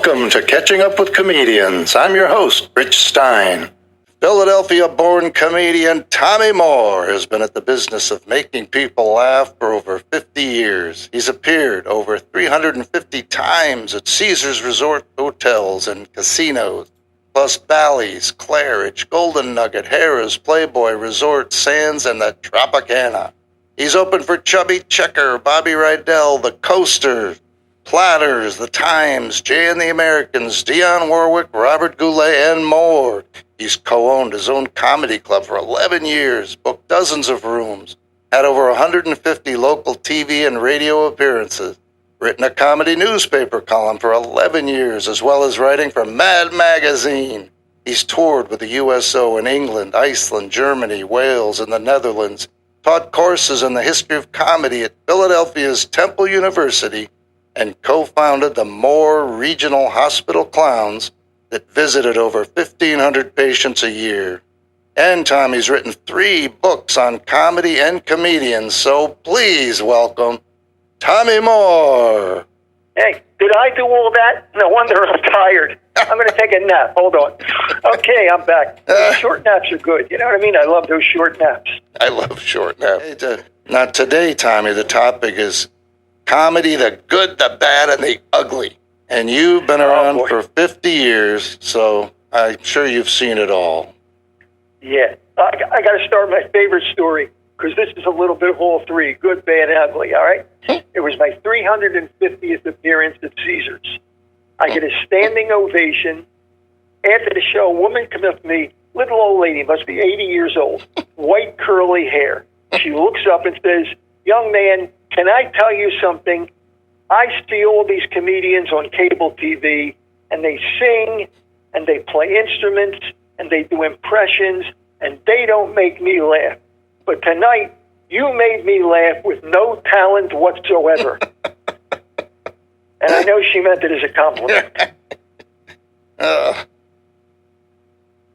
Welcome to Catching Up with Comedians. I'm your host, Rich Stein. Philadelphia-born comedian Tommy Moore has been at the business of making people laugh for over 50 years. He's appeared over 350 times at Caesars Resort hotels and casinos, plus Bally's, Claridge, Golden Nugget, Harrah's, Playboy, Resort, Sands, and the Tropicana. He's opened for Chubby Checker, Bobby Rydell, The Coaster, Platters, The Times, Jay and the Americans, Dionne Warwick, Robert Goulet, and more. He's co-owned his own comedy club for 11 years, booked dozens of rooms, had over 150 local TV and radio appearances, written a comedy newspaper column for 11 years, as well as writing for Mad Magazine. He's toured with the USO in England, Iceland, Germany, Wales, and the Netherlands, taught courses in the history of comedy at Philadelphia's Temple University, and co-founded the Moore Regional Hospital Clowns that visited over 1,500 patients a year. And Tommy's written 3 books on comedy and comedians, so please welcome Tommy Moore. Hey, did I do all that? No wonder I'm tired. I'm going to take a nap. Hold on. Okay, I'm back. Short naps are good. You know what I mean? I love those short naps. I love short naps. Hey, now today, Tommy, the topic is comedy, the good, the bad, and the ugly. And you've been around for 50 years, so I'm sure you've seen it all. Yeah. I got to start my favorite story, because this is a little bit of all 3, good, bad, and ugly, all right? It was my 350th appearance at Caesars. I get a standing ovation. After the show, a woman comes up to me, little old lady, must be 80 years old, white curly hair. She looks up and says, "Young man, can I tell you something? I see all these comedians on cable TV, and they sing, and they play instruments, and they do impressions, and they don't make me laugh. But tonight, you made me laugh with no talent whatsoever." And I know she meant it as a compliment.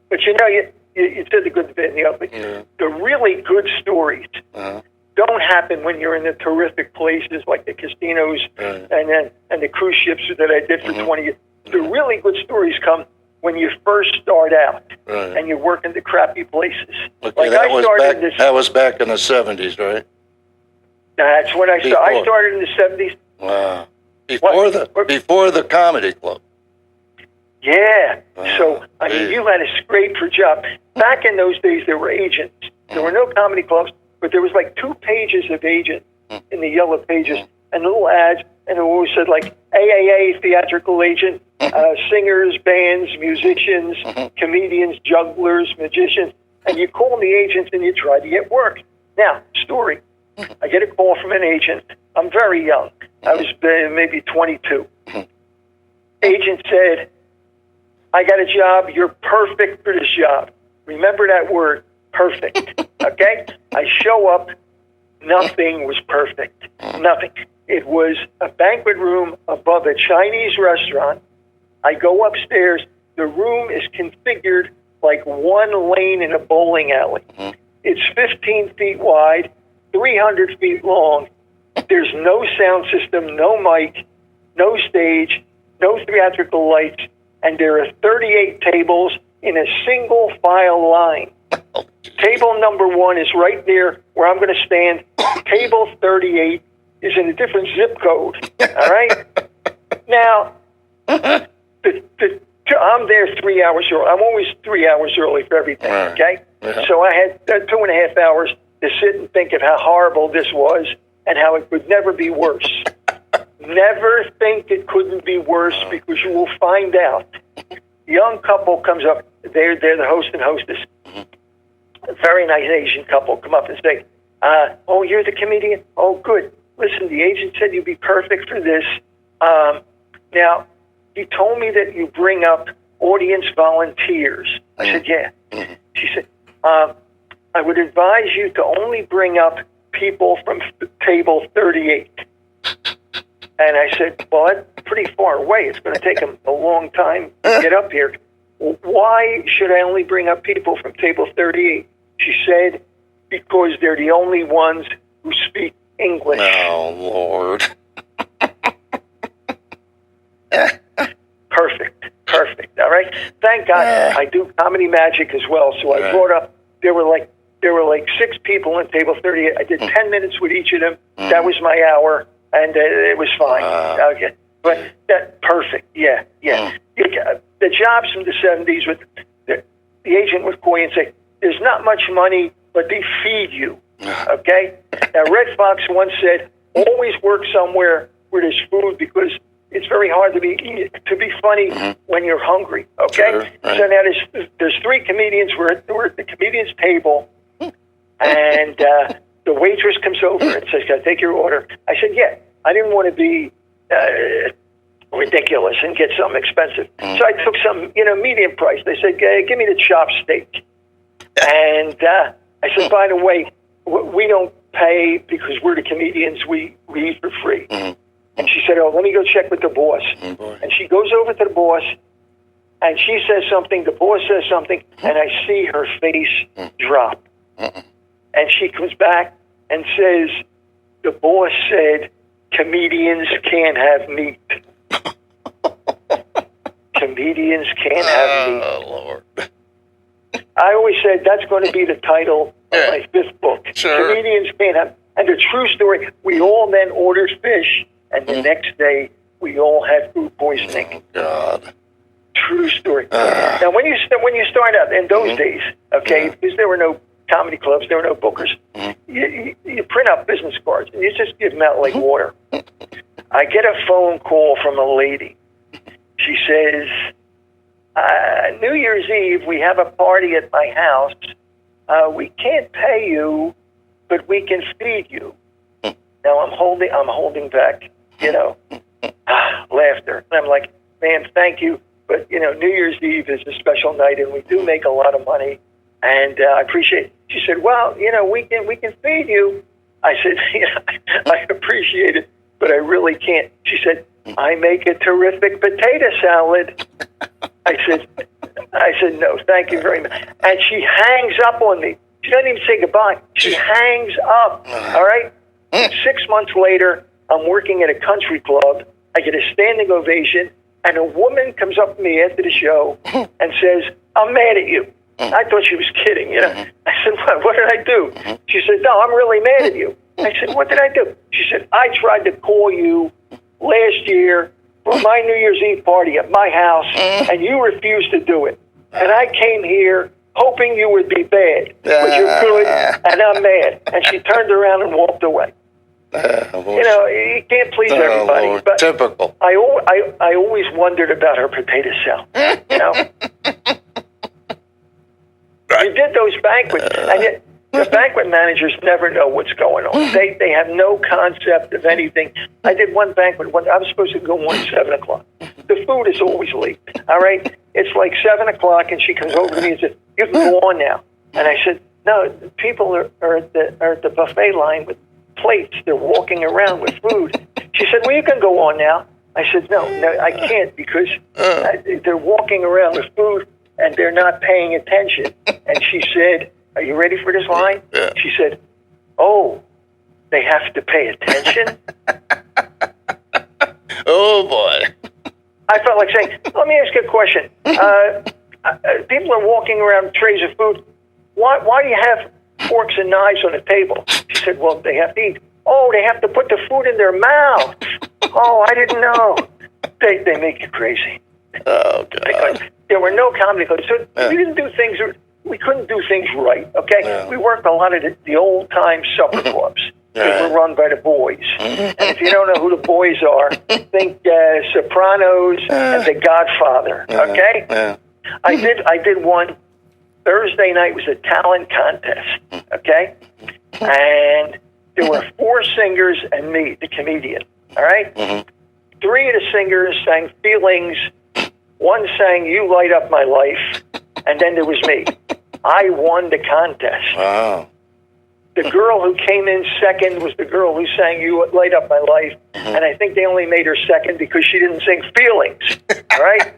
But you know, you said the good, the bad, and the ugly. Yeah. The really good stories don't happen when you're in the terrific places like the casinos and the cruise ships that I did for 20 years. The really good stories come when you first start out and you work in the crappy places. Okay, like that was back in the 70s, right? That's when I started. I started in the 70s. Wow. Before the comedy club. Yeah. So, I mean, you had a scrape for job. Back in those days, there were agents. There were no comedy clubs, but there was like 2 pages of agents in the yellow pages and little ads, and it always said like AAA, theatrical agent, singers, bands, musicians, comedians, jugglers, magicians, and you call the agents and you try to get work. Now, story. I get a call from an agent. I'm very young. I was maybe 22. Agent said, "I got a job. You're perfect for this job." Remember that word, perfect. Okay? I show up. Nothing was perfect. Nothing. It was a banquet room above a Chinese restaurant. I go upstairs. The room is configured like one lane in a bowling alley. It's 15 feet wide, 300 feet long. There's no sound system, no mic, no stage, no theatrical lights, and there are 38 tables in a single file line. Table number 1 is right there where I'm going to stand. Table 38 is in a different zip code. All right? Now, I'm there 3 hours early. I'm always 3 hours early for everything, okay? So I had 2.5 hours to sit and think of how horrible this was and how it could never be worse. Never think it couldn't be worse, because you will find out. Young couple comes up. They're the host and hostess. A very nice Asian couple come up and say, "Oh, you're the comedian? Oh, good. Listen, the agent said you'd be perfect for this. Now, he told me that you bring up audience volunteers." I said, "Yeah." She said, "I would advise you to only bring up people from table 38. And I said, "Well, that's pretty far away. It's going to take them a long time to get up here. Why should I only bring up people from table 38? She said, "Because they're the only ones who speak English." Oh, Lord. perfect. All right. Thank God I do comedy magic as well. So I brought up. There were like 6 people on table 38. I did 10 minutes with each of them. That was my hour, and it was fine. Okay, but that perfect. Yeah. The jobs from the 70s with the agent would call you and say, "There's not much money, but they feed you." Okay. Now Red Fox once said, "Always work somewhere where there's food because it's very hard to be funny when you're hungry." Okay. Sure, right. So now there's 3 comedians. We're at the comedian's table, and the waitress comes over and says, "Can I take your order?" I said, "Yeah." I didn't want to be ridiculous and get something expensive, so I took some, medium price. They said, "Give me the chopped steak," and I said, "By the way, we don't pay because we're the comedians. We eat for free." And she said, "Oh, let me go check with the boss." And she goes over to the boss, and she says something. The boss says something, and I see her face drop. And she comes back and says, "The boss said comedians can't have meat." Comedians can't have meat. Oh, Lord. I always said that's going to be the title of my 5th book. Sure. Comedians can't have. And the true story, we all then ordered fish, and the next day we all had food poisoning. Oh, God. True story. Now, when you start out in those days, okay, because there were no comedy clubs, there were no bookers, you print out business cards, and you just give them out like water. I get a phone call from a lady. She says, "New Year's Eve, we have a party at my house. We can't pay you, but we can feed you." Now I'm holding back, laughter. And I'm like, "Ma'am, thank you, but New Year's Eve is a special night, and we do make a lot of money, and I appreciate it." She said, "Well, we can feed you." I said, "I appreciate it, but I really can't." She said, "I make a terrific potato salad." I said, "No, thank you very much." And she hangs up on me. She doesn't even say goodbye. She hangs up. All right? 6 months later, I'm working at a country club. I get a standing ovation, and a woman comes up to me after the show and says, "I'm mad at you." I thought she was kidding, I said, "What did I do?" She said, "No, I'm really mad at you." I said, "What did I do?" She said, "I tried to call you last year for my New Year's Eve party at my house, and you refused to do it. And I came here hoping you would be bad, but you're good, and I'm mad." And she turned around and walked away. You can't please everybody. Lord. But Typical. I always wondered about her potato salad. You did those banquets, and yet the banquet managers never know what's going on. They have no concept of anything. I did one banquet. I was supposed to go on at 7 o'clock. The food is always late. All right? It's like 7 o'clock, and she comes over to me and says, "You can go on now." And I said, "No, people are at the buffet line with plates. They're walking around with food." She said, "Well, you can go on now." I said, no, I can't because they're walking around with food and they're not paying attention." And she said, "Are you ready for this line?" Yeah. She said, "Oh, they have to pay attention?" Oh, boy. I felt like saying, "Let me ask you a question. People are walking around with trays of food. Why do you have forks and knives on the table?" She said, "Well, they have to eat." "Oh, they have to put the food in their mouth." "Oh, I didn't know." They make you crazy. Oh, God. Because there were no comedy clubs. So we didn't do things, we couldn't do things right, okay? Yeah. We worked a lot of the old-time supper clubs. They were run by the boys. And if you don't know who the boys are, think Sopranos and The Godfather, okay? Yeah. I did one. Thursday night was a talent contest, okay? And there were 4 singers and me, the comedian, all right? 3 of the singers sang Feelings. 1 sang You Light Up My Life. And then there was me. I won the contest. Wow. The girl who came in second was the girl who sang You Light Up My Life. And I think they only made her second because she didn't sing Feelings, all right?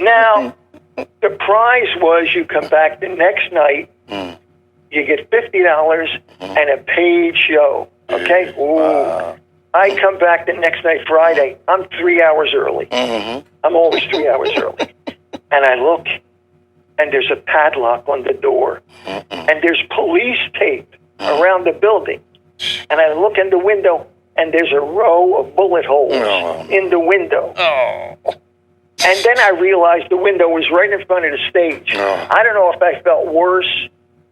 Now, the prize was you come back the next night, you get $50 and a paid show, okay? Ooh. Wow. I come back the next night, Friday. I'm 3 hours early. Mm-hmm. I'm always 3 hours early. And I look, and there's a padlock on the door. And there's police tape around the building. And I look in the window, and there's a row of bullet holes in the window. Oh. And then I realized the window was right in front of the stage. I don't know if I felt worse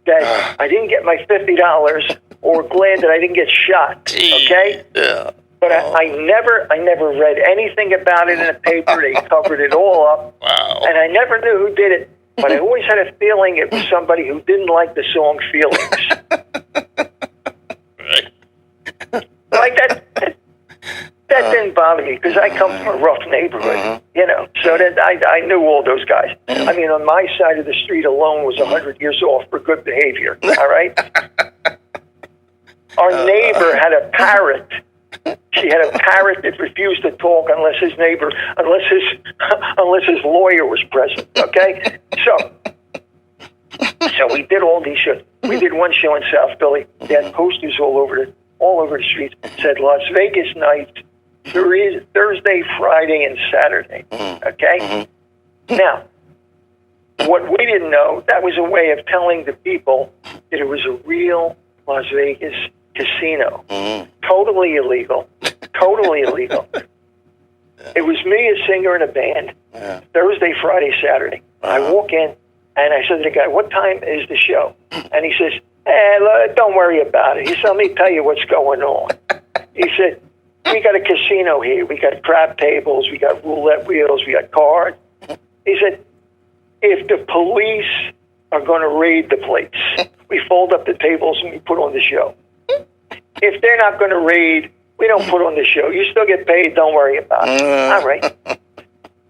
that I didn't get my $50 or glad that I didn't get shot. Okay? Yeah. But I never read anything about it in the paper. They covered it all up. Wow. And I never knew who did it. But I always had a feeling it was somebody who didn't like the song Feelings. Like that didn't bother me because I come from a rough neighborhood, you know. So that I knew all those guys. I mean, on my side of the street alone was 100 years off for good behavior. All right. Our neighbor had a parrot. She had a parrot that refused to talk unless his lawyer was present. Okay, so we did all these shows. We did one show in South Philly. They had posters all over the streets. Said Las Vegas nights, Thursday, Friday, and Saturday. Okay. Now, what we didn't know, that was a way of telling the people that it was a real Las Vegas casino. Totally illegal. Totally illegal. It was me, a singer, and a band. Thursday, Friday, Saturday. I walk in, and I said to the guy, "What time is the show?" And he says, "Don't worry about it." He said, "Let me tell you what's going on." He said, "We got a casino here. We got crab tables. We got roulette wheels. We got cards." He said, "If the police are going to raid the place, we fold up the tables and we put on the show. If they're not going to raid, we don't put on the show. You still get paid. Don't worry about it." All right.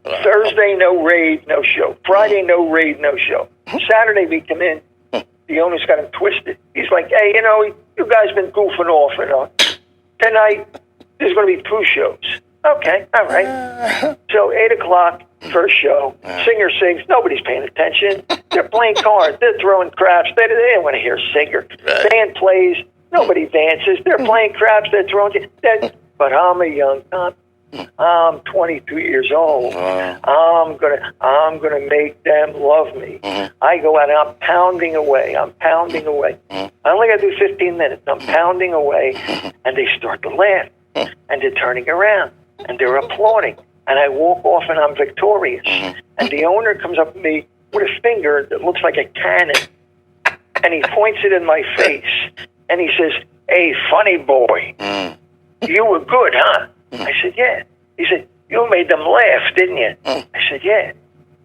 Thursday, no raid, no show. Friday, no raid, no show. Saturday, we come in. The owner's got him twisted. He's like, "Hey, you know, you guys been goofing off. You know, tonight there's going to be 2 shows." Okay, all right. So 8 o'clock, first show. Singer sings. Nobody's paying attention. They're playing cards. They're throwing craps. They don't want to hear a singer. Band plays. Nobody dances. They're playing craps. They're throwing. But I'm a young cop. I'm 22 years old. I'm gonna make them love me. I go out and I'm pounding away. I only got to do 15 minutes. I'm pounding away, and they start to laugh, and they're turning around, and they're applauding, and I walk off, and I'm victorious. And the owner comes up to me with a finger that looks like a cannon, and he points it in my face, and he says, "Hey, funny boy, you were good, huh?" I said, "Yeah." He said, "You made them laugh, didn't you?" I said, "Yeah."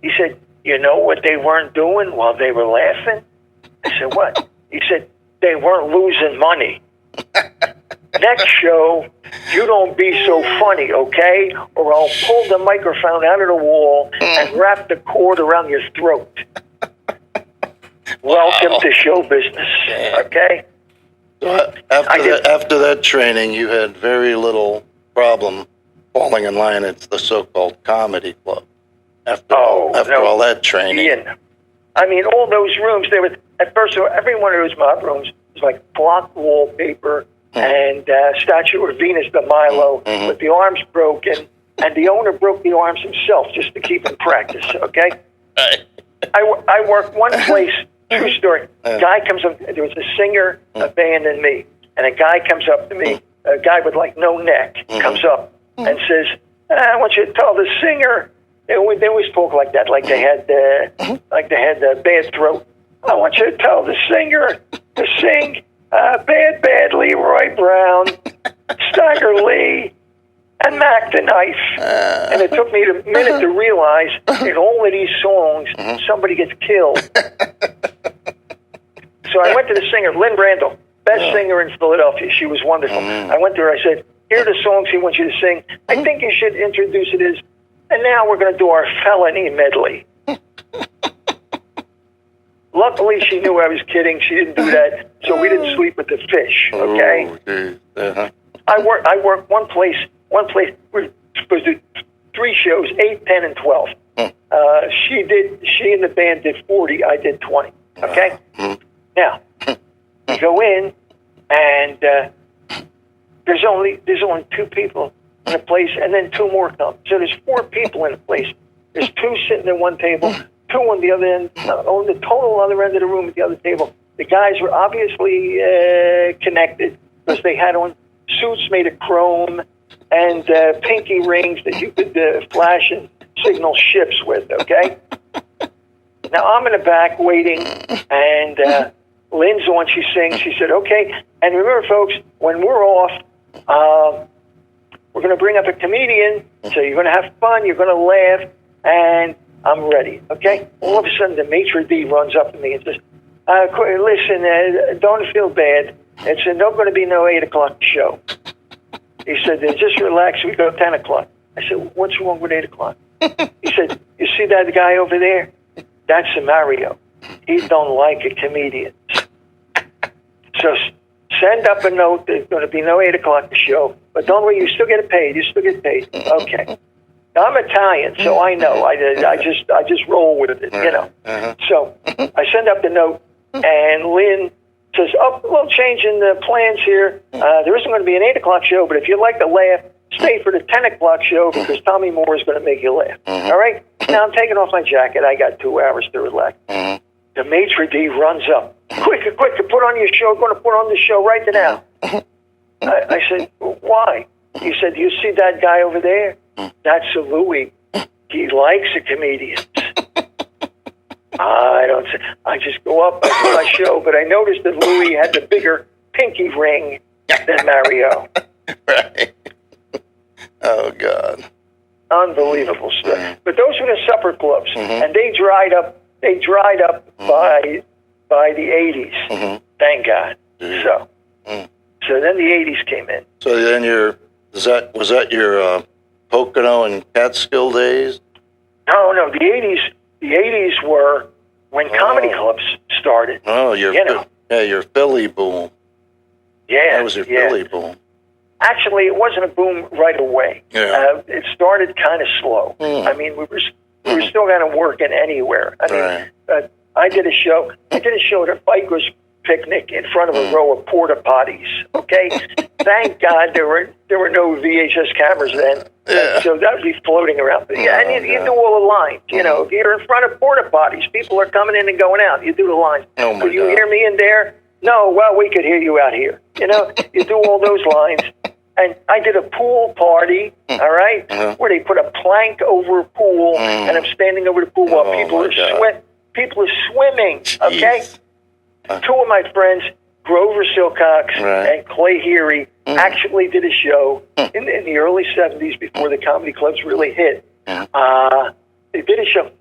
He said, "You know what they weren't doing while they were laughing?" I said, "What?" He said, "They weren't losing money." "Next show, you don't be so funny, okay? Or I'll pull the microphone out of the wall and wrap the cord around your throat." Welcome to show business, okay? After that training, you had very little problem falling in line at the so-called comedy club. After all that training. Ian, I mean, all those rooms, they were, at first, every one of those mob rooms was like block wallpaper and statue of Venus de Milo with the arms broken, and the owner broke the arms himself just to keep in practice, okay? I worked one place, true story. Guy comes up, there was a singer, a band, and me. And a guy comes up to me, a guy with like no neck, comes up and says, "I want you to tell the singer." They always talk like that, like they had a bad throat. "I want you to tell the singer to sing Bad Leroy Brown, Stagger Lee, and Mac the Knife." And it took me a minute to realize in all of these songs, somebody gets killed. So I went to the singer, Lynn Randall, best singer in Philadelphia. She was wonderful. I went to her, I said, "Here are the songs he wants you to sing. I think you should introduce it as, and now we're going to do our felony medley." Luckily, she knew I was kidding. She didn't do that, so we didn't sleep with the fish, okay? I worked one place, we were supposed to do 3 shows, 8, 10, and 12. She and the band did 40, I did 20, okay? Now, we go in, and there's only 2 people in a place, and then 2 more come. So there's 4 people in a place. There's 2 sitting at one table, 2 on the other end, on the total other end of the room at the other table. The guys were obviously connected because they had on suits made of chrome and pinky rings that you could flash and signal ships with, okay? Now, I'm in the back waiting, and Lynn's on. She sings. She said, okay. And remember, folks, when we're off, we're going to bring up a comedian, so you're going to have fun, you're going to laugh, and I'm ready, okay? All of a sudden, the maitre d' runs up to me and says, listen, don't feel bad. It's not going to be no 8 o'clock show. He said, just relax, we go 10 o'clock. I said, what's wrong with 8 o'clock? He said, you see that guy over there? That's a Mario. He don't like a comedian. So send up a note. There's going to be no 8 o'clock show. But don't worry, you still get paid. You still get paid. Okay. Now, I'm Italian, so I know. I just roll with it, you know. So I send up the note, and Lynn says, oh, we'll change in the plans here. There isn't going to be an 8 o'clock show, but if you'd like to laugh, stay for the 10 o'clock show because Tommy Moore is going to make you laugh. All right? Now I'm taking off my jacket. I got 2 hours to relax. The maitre d' runs up. Quick, put on your show. Going to put on the show right now. I said, why? He said, you see that guy over there? That's a Louis. He likes the comedians. I just go up to my show, but I noticed that Louis had the bigger pinky ring than Mario. Right. Oh, God. Unbelievable stuff. But those were the supper clubs, and they dried up by the 80s. Thank God. So then the 80s came in. So then was that your Pocono and Catskill days? No, the 80s were when comedy clubs started. Oh, your Philly boom. Yeah, that was your Philly boom. Actually, it wasn't a boom right away. Yeah. It started kind of slow. I mean, we were still kind of working anywhere. I mean, I did a show at a biker's picnic in front of a row of porta potties. Okay, thank God there were no VHS cameras then, so that would be floating around. But yeah, and you do all the lines. You know, if you're in front of porta potties, people are coming in and going out. You do the lines. Could you hear me in there? No, well, we could hear you out here. You know, you do all those lines. And I did a pool party, all right, where they put a plank over a pool, and I'm standing over the pool while people are swimming, okay? 2 of my friends, Grover Silcox and Clay Heery, actually did a show in the early 70s before the comedy clubs really hit. They did a show.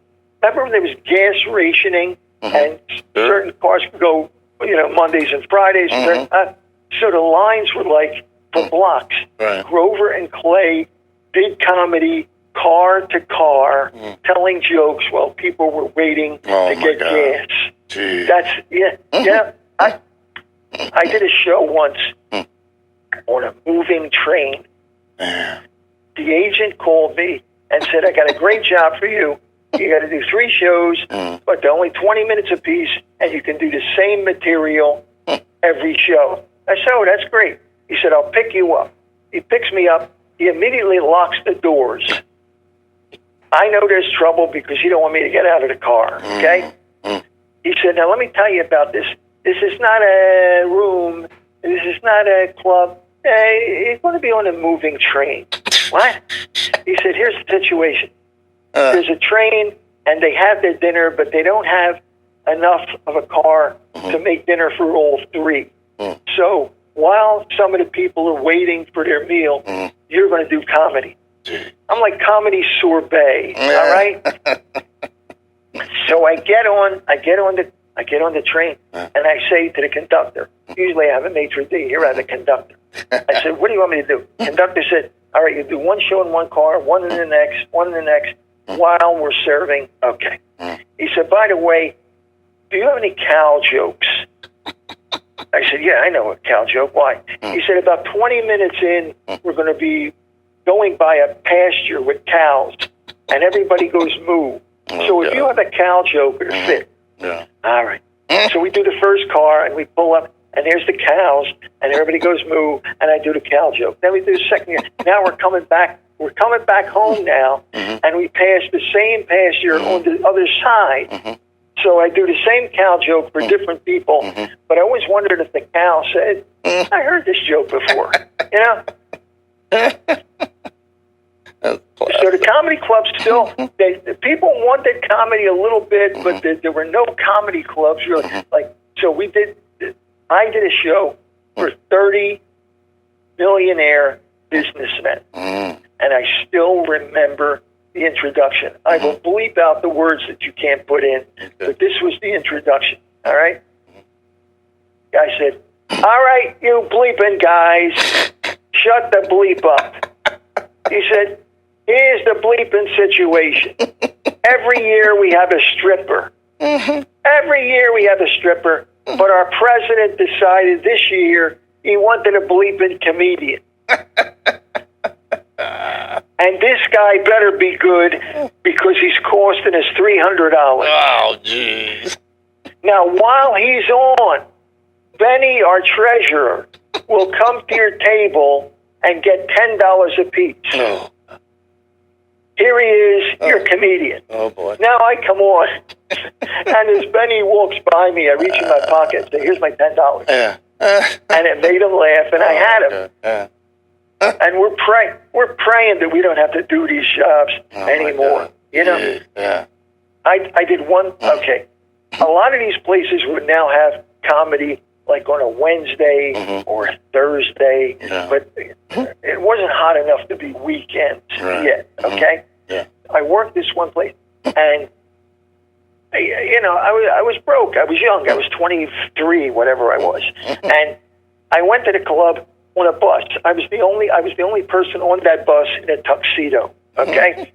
Remember when there was gas rationing and certain cars could go, Mondays and Fridays? So the lines were like for blocks. Grover and Clay did comedy car to car, telling jokes while people were waiting to get gas. Jeez. That's I did a show once on a moving train. The agent called me and said, I got a great job for you. You got to do 3 shows, but they're only 20 minutes apiece, and you can do the same material every show. I said, oh, that's great. He said, I'll pick you up. He picks me up. He immediately locks the doors. I know there's trouble because you don't want me to get out of the car, okay? He said, now let me tell you about this. This is not a room. This is not a club. You're going to be on a moving train. What? He said, here's the situation. There's a train, and they have their dinner, but they don't have enough of a car to make dinner for all 3. So while some of the people are waiting for their meal, you're going to do comedy. I'm like comedy sorbet, all right? So I get on the train, and I say to the conductor, usually I have a maitre d', here I have a conductor. I said, what do you want me to do? Conductor said, all right, you do 1 show in 1 car, 1 in the next, 1 in the next, while we're serving. Okay. He said, by the way, do you have any cow jokes? I said, yeah, I know a cow joke. Why? He said, about 20 minutes in, we're going to be going by a pasture with cows, and everybody goes moo. So if you have a cow joke, it'll fit. All right. So we do the first car, and we pull up, and there's the cows, and everybody goes moo, and I do the cow joke. Then we do the second year. Now we're coming back home now, and we pass the same pasture on the other side. So I do the same cow joke for different people, but I always wondered if the cow said, I heard this joke before, you know? So the comedy clubs still, the people wanted comedy a little bit, but there were no comedy clubs really. I did a show for 30 millionaire businessmen, and I still remember the introduction. I will bleep out the words that you can't put in, but this was the introduction, all right? Guy said, all right, you bleeping guys, shut the bleep up. He said, here's the bleeping situation. Every year we have a stripper. Every year we have a stripper, but our president decided this year he wanted a bleeping comedian. And this guy better be good because he's costing us $300. Oh, jeez. Now, while he's on, Benny, our treasurer, will come to your table and get $10 apiece. Oh. Here he is, your comedian. Oh, boy. Now I come on, and as Benny walks by me, I reach in my pocket and say, here's my $10. Yeah. And it made him laugh, and I had him. Yeah. And we're praying that we don't have to do these jobs anymore. You know? Yeah. I did one, okay. A lot of these places would now have comedy like on a Wednesday or a Thursday, but it wasn't hot enough to be weekends yet, okay? Yeah. I worked this one place, and I was broke. I was young. I was 23, whatever I was, and I went to the club on a bus. I was the only person on that bus in a tuxedo. Okay,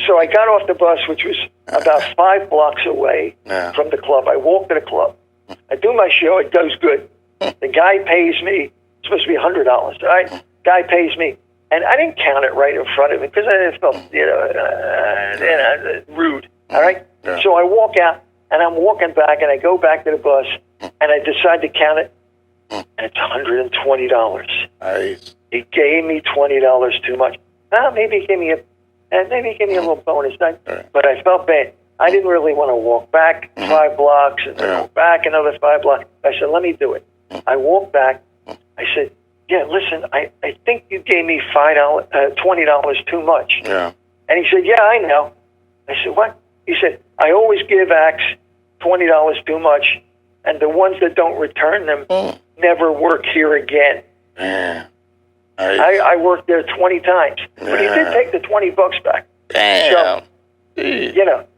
so I got off the bus, which was about 5 blocks away from the club. I walked to the club. I do my show. It goes good. The guy pays me. It's supposed to be $100. All right, guy pays me. And I didn't count it right in front of him because I felt, rude. All right? Yeah. So I walk out, and I'm walking back, and I go back to the bus, and I decide to count it, and it's $120. Nice. He gave me $20 too much. Maybe he gave me a little bonus. But I felt bad. I didn't really want to walk back 5 blocks and then go back another 5 blocks. I said, let me do it. I walked back. I said, yeah, listen, I think you gave me $20 too much. Yeah. And he said, yeah, I know. I said, what? He said, I always give acts $20 too much, and the ones that don't return them never work here again. Yeah. I worked there 20 times. But he did take the $20 back. Damn. So,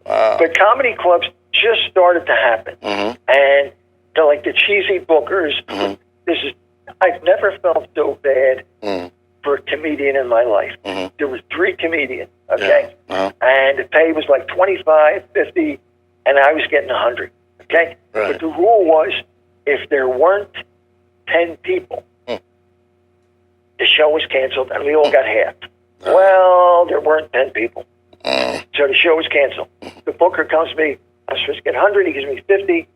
wow. but comedy clubs just started to happen. And they're like the cheesy bookers. I've never felt so bad for a comedian in my life. There was 3 comedians, okay? And the pay was like $25, $50, and I was getting $100, okay? Right. But the rule was if there weren't 10 people, the show was canceled and we all got half. Well, there weren't 10 people. So the show was canceled. The booker comes to me, I'm supposed to get 100, he gives me 50.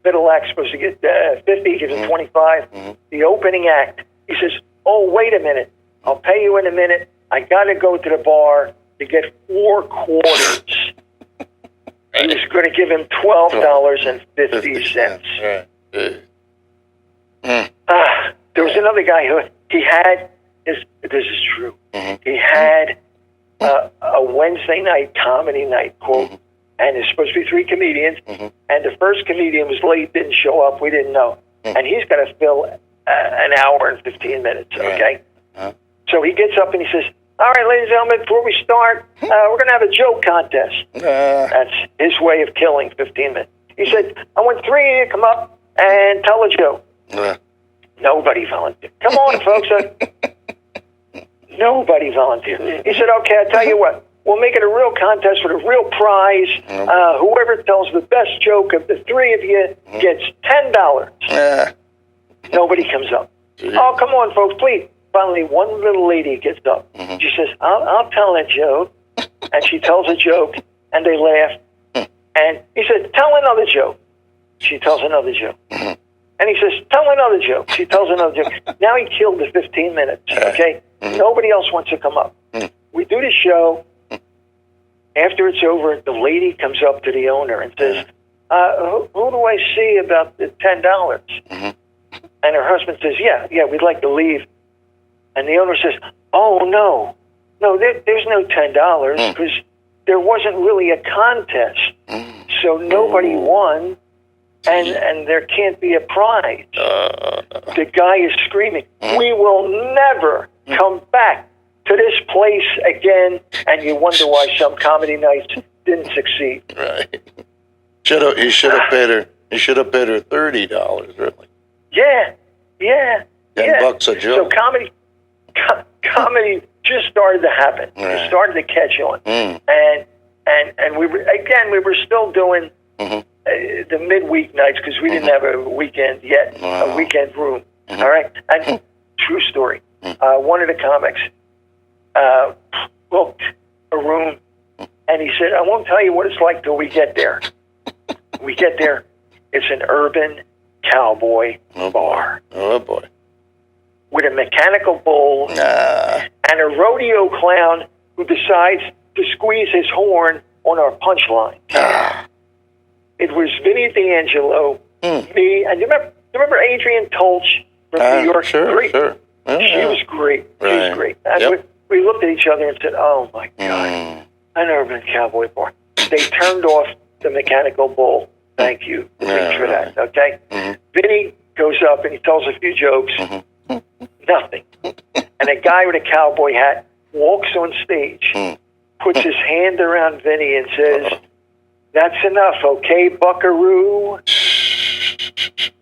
Middle act's supposed to get 50, he gives me 25. The opening act, he says, oh, wait a minute. I'll pay you in a minute. I got to go to the bar to get 4 quarters. He was going to give him $12.50. There was another guy who he had, this is true, he had a Wednesday night comedy night, quote, and there's supposed to be 3 comedians, and the first comedian was late, didn't show up, we didn't know. And he's going to fill an hour and 15 minutes, okay? So he gets up and he says, all right, ladies and gentlemen, before we start, we're going to have a joke contest. That's his way of killing 15 minutes. He said, I want 3 of you to come up and tell a joke. Nobody volunteered. Come on, folks. Nobody volunteered. He said, okay, I'll tell you what. We'll make it a real contest with a real prize. Whoever tells the best joke of the 3 of you gets $10. Nobody comes up. Oh, come on, folks, please. Finally, one little lady gets up. She says, I'll tell a joke. And she tells a joke, and they laugh. And he said, tell another joke. She tells another joke. And he says, tell another joke. She tells another joke. Now he killed the 15 minutes, okay? Nobody else wants to come up. We do the show. After it's over, the lady comes up to the owner and says, who do I see about the $10? And her husband says, yeah, we'd like to leave. And the owner says, oh, no, there's no $10 because there wasn't really a contest. So nobody won. And there can't be a prize. The guy is screaming, we will never come back to this place again. And you wonder why some comedy nights didn't succeed. Right. You should have paid her. You should have paid her $30, really. Yeah. $10 a joke. So comedy just started to happen. Right. It started to catch on. And we were still doing the midweek nights because we didn't have a weekend yet, a weekend room. All right? And true story. One of the comics booked a room, and he said, I won't tell you what it's like till we get there. We get there. It's an urban cowboy bar. Oh, boy. With a mechanical bull and a rodeo clown who decides to squeeze his horn on our punchline. It was Vinny D'Angelo, me, and you remember Adrian Tolch from New York? Sure. She was great. Right. She was great. And we looked at each other and said, oh, my God, an urban cowboy bar. They turned off the mechanical bull. Thank you. Thanks for that, okay? Vinny goes up and he tells a few jokes. Nothing. And a guy with a cowboy hat walks on stage, puts his hand around Vinny and says, that's enough, okay, buckaroo?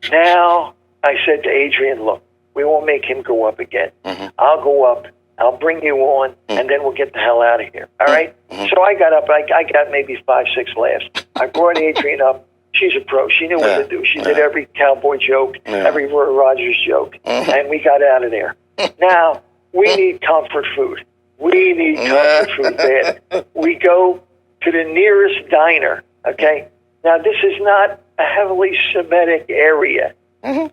Now, I said to Adrian, look, we won't make him go up again. I'll go up, I'll bring you on, and then we'll get the hell out of here, all right? So I got up, I got maybe 5, 6 laughs. I brought Adrian up. She's a pro. She knew what to do. She did every cowboy joke, every Roy Rogers joke, and we got out of there. Now, we need comfort food. We need comfort food bad. We go to the nearest diner, okay? Now, this is not a heavily Semitic area. I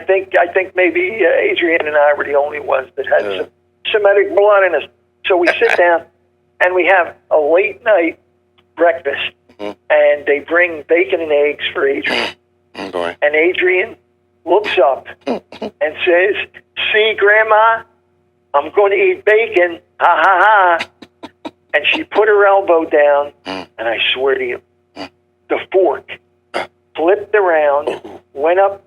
think maybe Adrian and I were the only ones that had some Semitic blood in us. So we sit down, and we have a late-night breakfast. And they bring bacon and eggs for Adrian. And Adrian looks up and says, see, Grandma, I'm going to eat bacon. Ha, ha, ha. And she put her elbow down, and I swear to you, the fork flipped around, went up,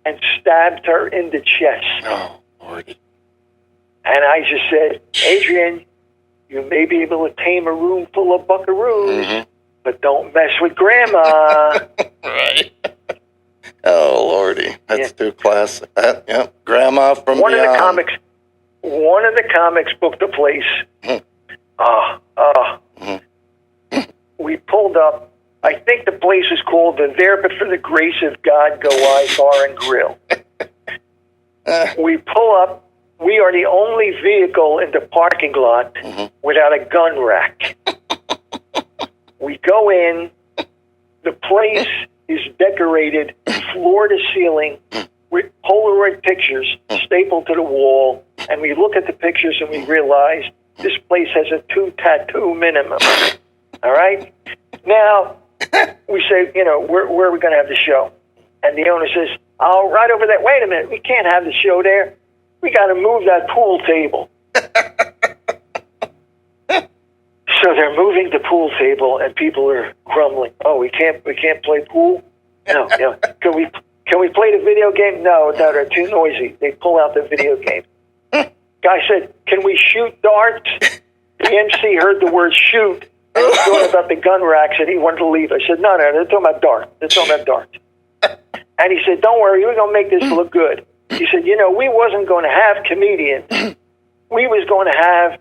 and stabbed her in the chest. Oh, Lordy. And I just said, Adrian, you may be able to tame a room full of buckaroos. But don't mess with Grandma. Right. Oh, Lordy. That's too classic. Grandma from one beyond. One of the comics booked a place. We pulled up. I think the place is called the There But For the Grace of God Go I Bar and Grill. We pull up. We are the only vehicle in the parking lot without a gun rack. We go in, the place is decorated floor to ceiling with Polaroid pictures stapled to the wall, and we look at the pictures and we realize this place has a 2 tattoo minimum. All right? Now, we say, where are we going to have the show? And the owner says, oh, right over there. Wait a minute, we can't have the show there. We got to move that pool table. So they're moving the pool table, and people are grumbling. Oh, we can't play pool? No. Can we play the video game? No, they're too noisy. They pull out the video game. Guy said, can we shoot darts? The MC heard the word shoot, and he thought about the gun racks, and he wanted to leave. I said, no, they're talking about darts. And he said, don't worry, we're going to make this look good. He said, we wasn't going to have comedians. We was going to have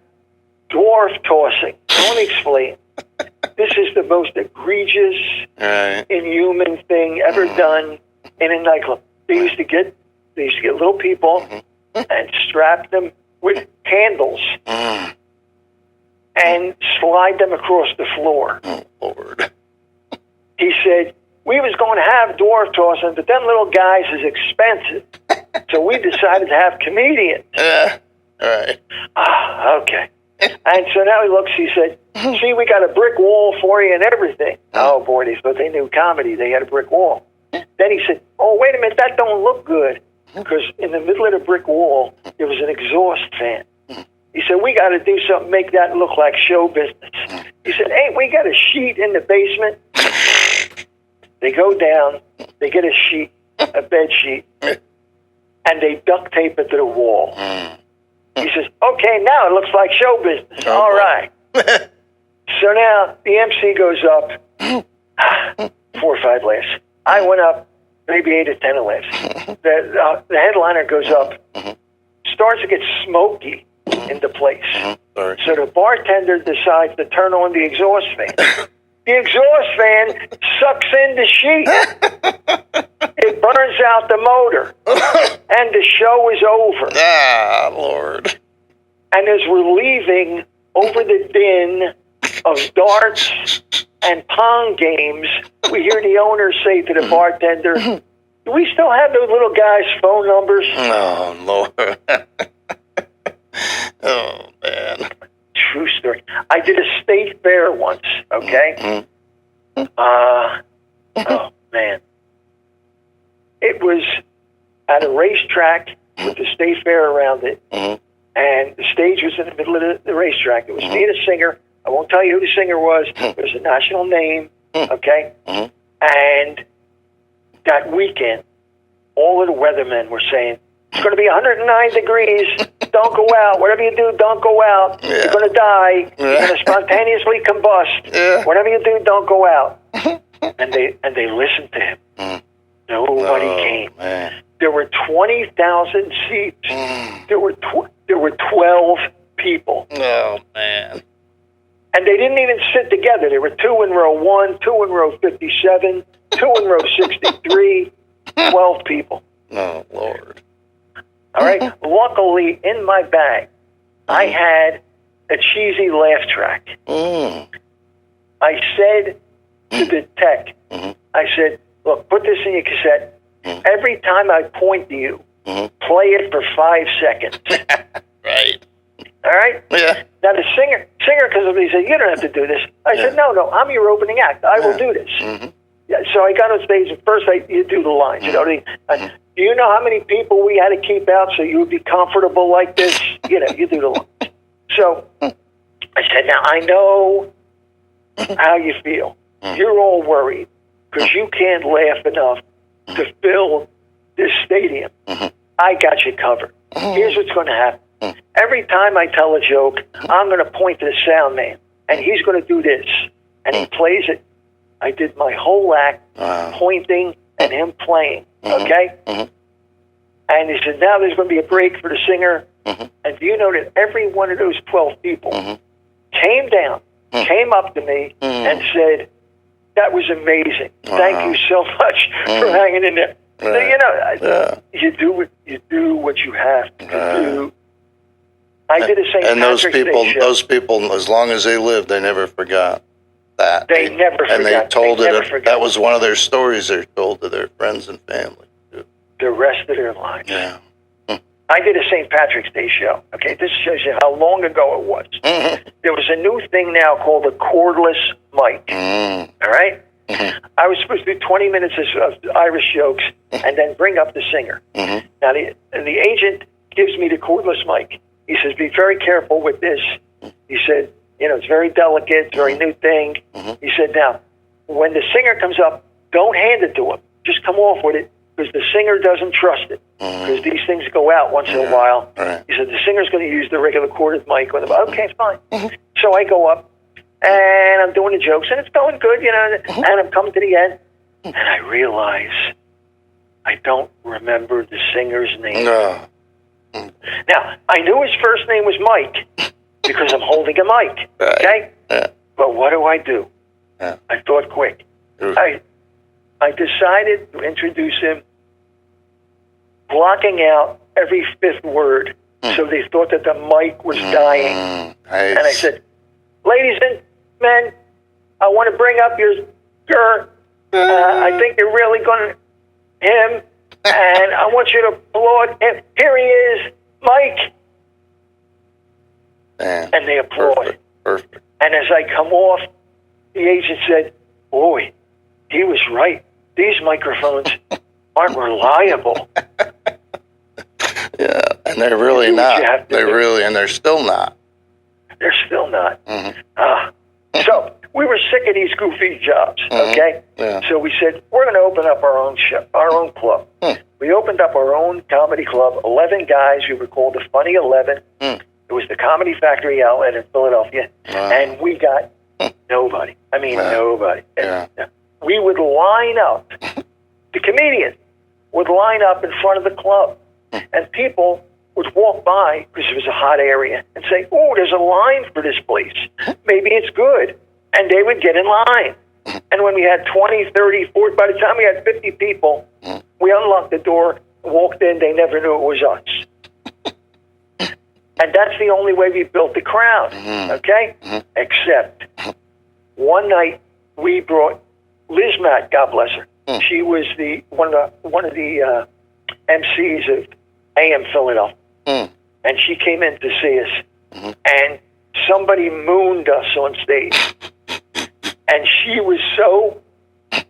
dwarf tossing. Let me explain. This is the most egregious, inhuman thing ever done in a nightclub. They used to get little people and strap them with handles and slide them across the floor. Oh, Lord. He said, we was going to have dwarf tossing, but them little guys is expensive. So we decided to have comedians. Yeah. All right. Okay. And so now he looks, he said, see, we got a brick wall for you and everything. Oh, boy, they thought they knew comedy. They had a brick wall. Then he said, oh, wait a minute, that don't look good. Because in the middle of the brick wall, there was an exhaust fan. He said, we got to do something, make that look like show business. He said, ain't we got a sheet in the basement? They go down, they get a sheet, a bed sheet, and they duct tape it to the wall. He says, okay, now it looks like show business. All right. So now the MC goes up, 4 or 5 laughs. I went up, maybe 8 or 10 laughs. The headliner goes up, starts to get smoky in the place. So the bartender decides to turn on the exhaust fan. The exhaust fan sucks in the sheet. It burns out the motor. And the show is over. Ah, Lord. And as we're leaving over the din of darts and pong games, we hear the owner say to the bartender, do we still have those little guys' phone numbers? Oh, Lord. Oh, man. True story. I did a state fair once, okay? Oh, man. It was at a racetrack with the state fair around it, and the stage was in the middle of the racetrack. It was me and a singer. I won't tell you who the singer was. It was a national name, okay? And that weekend, all of the weathermen were saying, it's going to be 109 degrees. Don't go out. Whatever you do, don't go out. You're going to die. You're going to spontaneously combust. Whatever you do, don't go out. And they listened to him. Nobody came. Man. There were 20,000 seats. There were 12 people. Oh, man. And they didn't even sit together. There were 2 in row 1, 2 in row 57, 2 in row 63, 12 people. Oh, Lord. All right. Luckily, in my bag, I had a cheesy laugh track. I said to the tech, I said, look, put this in your cassette. Every time I point to you, play it for 5 seconds. Right. All right? Yeah. Now, the singer, because he said, you don't have to do this. I said, no, I'm your opening act. I will do this. Yeah, so I got on stage, and first you do the lines. You know, do you know how many people we had to keep out so you would be comfortable like this? You know, you do the lines. So I said, now, I know how you feel. You're all worried because you can't laugh enough to fill this stadium. I got you covered. Here's what's going to happen. Every time I tell a joke, I'm going to point to the sound man, and he's going to do this. And he plays it. I did my whole act pointing and him playing, okay? And he said, now there's going to be a break for the singer. And do you know that every one of those 12 people came down, came up to me, and said, that was amazing. Thank you so much for hanging in there. So, you know, you do what you have to do. I did a St. Patrick's Day show. Those people, as long as they lived, they never forgot that. They never forgot. And they told that was one of their stories they told to their friends and family. The rest of their lives. Yeah. I did a St. Patrick's Day show. Okay, this shows you how long ago it was. There was a new thing now called a cordless mic. All right? I was supposed to do 20 minutes of Irish jokes and then bring up the singer. Now, the agent gives me the cordless mic. He says, be very careful with this. He said, you know, it's very delicate, it's a very new thing. He said, now, when the singer comes up, don't hand it to him. Just come off with it because the singer doesn't trust it. Because these things go out once in a while. He said, the singer's going to use the regular corded mic. Okay, fine. So I go up, and I'm doing the jokes, and it's going good, you know, and I'm coming to the end, and I realize I don't remember the singer's name. Now, I knew his first name was Mike because I'm holding a mic, okay? But what do? I thought quick. I decided to introduce him, blocking out every 5th word, so they thought that the mic was dying. And I said, ladies and men, I want to bring up your I think you're really going to him, and I want you to applaud him. Here he is, Mike. Man, and they applaud. Perfect. And as I come off, the agent said, boy, he was right. These microphones aren't reliable. Yeah, and they're really not. They're still not. They're still not. Mm-hmm. So we were sick of these goofy jobs, okay? Yeah. So we said, we're going to open up our own show, our own club. We opened up our own comedy club, 11 guys. We were called the Funny 11. It was the Comedy Factory outlet in Philadelphia. And we got nobody. I mean, nobody. Yeah. We would line up. The comedians would line up in front of the club. And people would walk by, because it was a hot area, and say, oh, there's a line for this place. Maybe it's good. And they would get in line. And when we had 20, 30, 40, by the time we had 50 people, we unlocked the door, walked in, they never knew it was us. And that's the only way we built the crowd, okay? Except one night we brought Liz Matt, God bless her. She was one of the MCs of AM Philadelphia. And she came in to see us. And somebody mooned us on stage. And she was so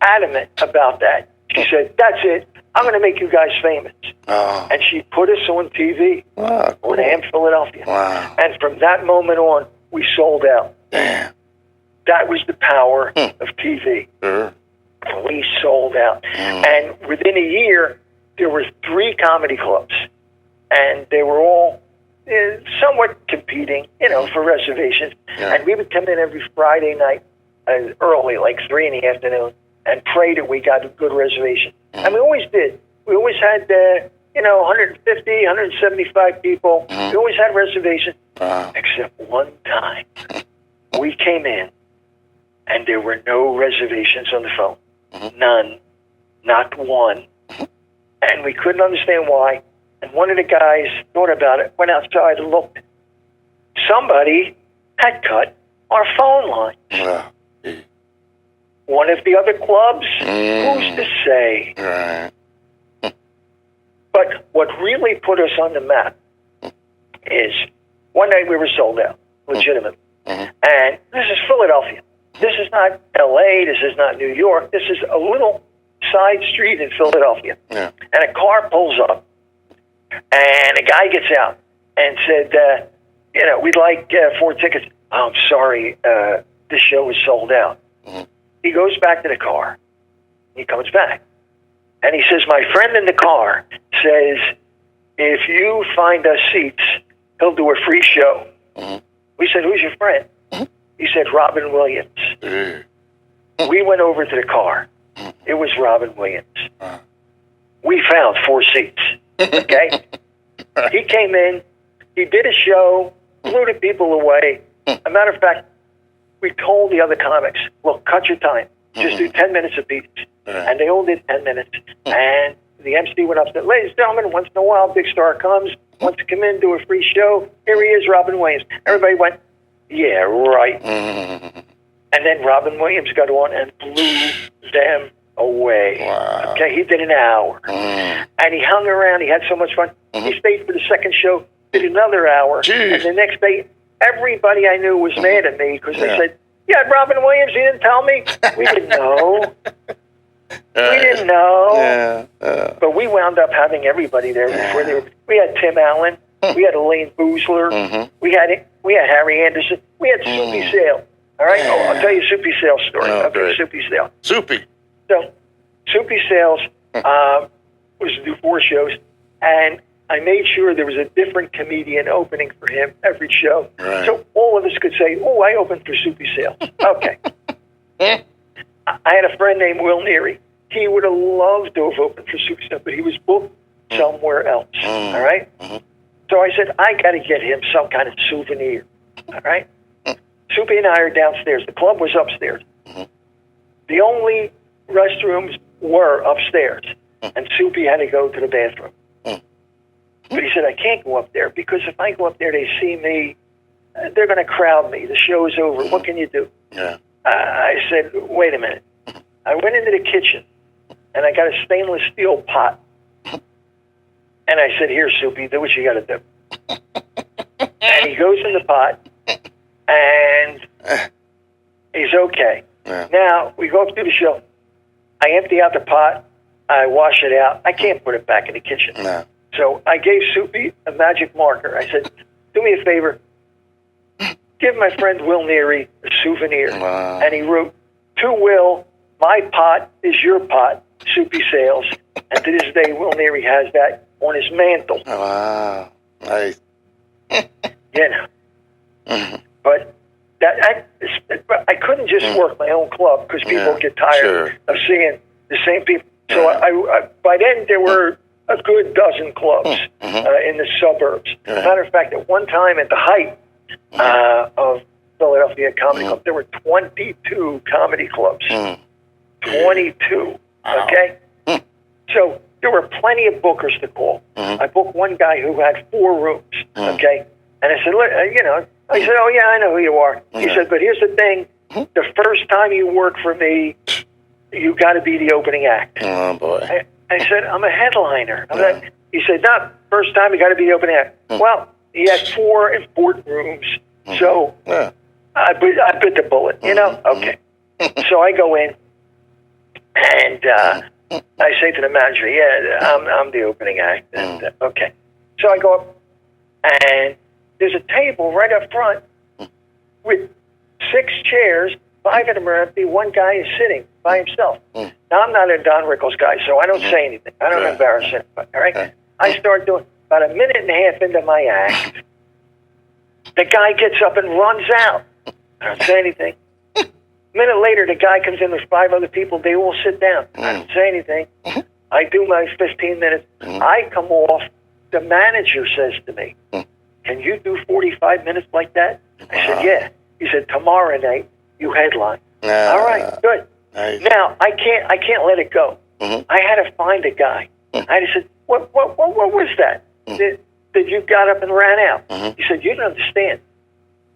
adamant about that. She said, that's it. I'm going to make you guys famous. Oh. And she put us on TV on AM Philadelphia. Wow. And from that moment on, we sold out. Damn. That was the power of TV. Sure. We sold out. And within a year, there were 3 comedy clubs. And they were all somewhat competing, for reservations. Yeah. And we would come in every Friday night early, like 3 in the afternoon, and pray that we got a good reservation. And we always did. We always had, 150, 175 people. We always had reservations, except one time. We came in, and there were no reservations on the phone. None. Not one. And we couldn't understand why. And one of the guys thought about it, went outside and looked. Somebody had cut our phone line. One of the other clubs, who's to say? Right. But what really put us on the map is one night we were sold out, legitimate. And this is Philadelphia. This is not L.A., this is not New York. This is a little side street in Philadelphia. Yeah. And a car pulls up, and a guy gets out and said, we'd like 4 tickets. Oh, I'm sorry, this show is sold out. He goes back to the car. He comes back. And he says, my friend in the car says, if you find us seats, he'll do a free show. We said, who's your friend? He said, Robin Williams. We went over to the car. It was Robin Williams. We found 4 seats. Okay? He came in. He did a show, blew the people away. A matter of fact, we told the other comics, well, cut your time. Just do 10 minutes apiece. And they all did 10 minutes. And the MC went up and said, ladies and gentlemen, once in a while, a big star comes, wants to come in, do a free show. Here he is, Robin Williams. Everybody went, yeah, right. And then Robin Williams got on and blew them away. Wow. Okay, he did an hour. And he hung around. He had so much fun. He stayed for the second show, did another hour. Jeez. And the next day, everybody I knew was mad at me because they said, yeah, Robin Williams, you didn't tell me. We didn't know. We didn't know. But we wound up having everybody there before they were. We had Tim Allen. We had Elaine Boozler. We had Harry Anderson. We had Soupy Sale. All right? Oh, I'll tell you Soupy Sale's story. Okay, Soupy Sale. Soupy. So, Soupy Sales was to do 4 shows, and I made sure there was a different comedian opening for him every show. Right. So all of us could say, oh, I opened for Soupy Sales. Okay. I had a friend named Will Neary. He would have loved to have opened for Soupy Sales, but he was booked somewhere else. All right? So I said, I got to get him some kind of souvenir. All right? Soupy and I are downstairs. The club was upstairs. The only restrooms were upstairs, and Soupy had to go to the bathroom. But he said, I can't go up there because if I go up there, they see me, they're going to crowd me. The show is over. What can you do? Yeah. I said, wait a minute. I went into the kitchen, and I got a stainless steel pot. And I said, here, Soupy, do what you got to do. And he goes in the pot, and he's okay. Yeah. Now, we go up to the show. I empty out the pot. I wash it out. I can't put it back in the kitchen. No. So I gave Soupy a magic marker. I said, do me a favor. Give my friend Will Neary a souvenir. Wow. And he wrote, to Will, my pot is your pot, Soupy Sales. And to this day, Will Neary has that on his mantle. Wow. Nice. You know. But I couldn't just work my own club because people get tired of seeing the same people. So I by then there were a good dozen clubs in the suburbs. As a matter of fact, at one time at the height of Philadelphia Comedy Club, there were 22 comedy clubs. 22. Okay? So there were plenty of bookers to call. I booked one guy who had 4 rooms. Okay? And I said, look, I said, oh, yeah, I know who you are. He said, but here's the thing. The first time you work for me, you got to be the opening act. Oh, boy. I said, I'm a headliner. He said, no, first time you got to be the opening act. Well, he had 4 important rooms. So I bit the bullet, Okay. So I go in, and I say to the manager, yeah, I'm the opening act. And okay. So I go up, and there's a table right up front with 6 chairs. 5 of them are empty. One guy is sitting by himself. Now, I'm not a Don Rickles guy, so I don't say anything. I don't embarrass anybody, all right? I start doing about a minute and a half into my act. The guy gets up and runs out. I don't say anything. A minute later, the guy comes in with 5 other people. They all sit down. I don't say anything. I do my 15 minutes. I come off. The manager says to me, can you do 45 minutes like that? I said, yeah. He said, tomorrow night, you headline. All right, good. Nice. Now, I can't let it go. I had to find a guy. I just said, what was that? That you got up and ran out? He said, you don't understand.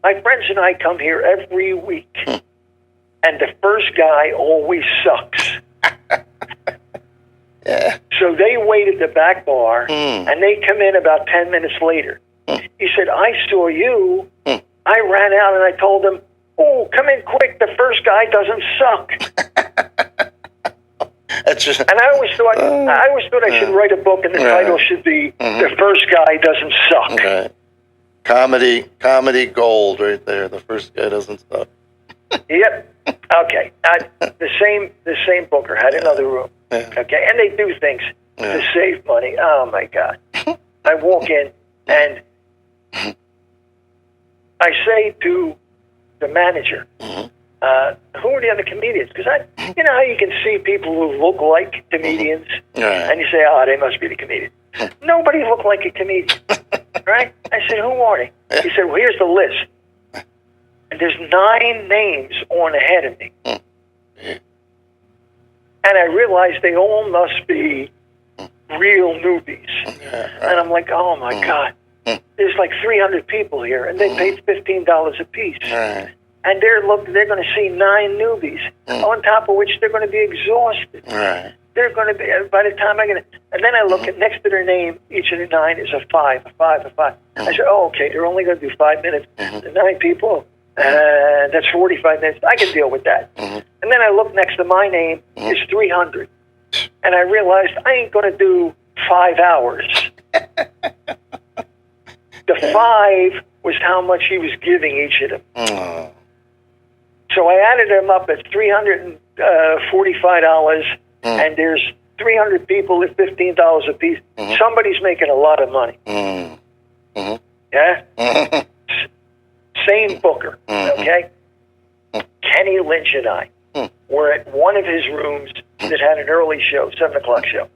My friends and I come here every week, and the first guy always sucks. So they wait at the back bar, and they come in about 10 minutes later. He said, I saw you. I ran out, and I told them, oh, come in quick. The first guy doesn't suck. And I always thought I should write a book, and the title should be "The First Guy Doesn't Suck." Right. Comedy gold, right there. The first guy doesn't suck. Yep. Okay. The same booker had another room. Okay, and they do things to save money. Oh my God! I walk in, and I say to the manager, who are the other comedians? Because you know how you can see people who look like comedians, and you say, oh, they must be the comedians. Nobody looked like a comedian, right? I said, who are they? He said, well, here's the list. And there's 9 names on ahead of me. And I realized they all must be real newbies. And I'm like, oh, my God. There's like 300 people here, and they paid $15 a piece. And they're going to see 9 newbies, on top of which they're going to be exhausted. They're going to be, by the time and then I look at next to their name, each of the 9 is a 5, a 5, a 5. I said, oh, okay, they're only going to do 5 minutes. The 9 people, that's 45 minutes. I can deal with that. And then I look next to my name, it's 300. And I realized I ain't going to do 5 hours. The 5 was how much he was giving each of them. So I added them up at $345, and there's 300 people at $15 a piece. Somebody's making a lot of money. Yeah? Same booker, okay? Kenny Lynch and I were at one of his rooms that had an early show, 7 o'clock show.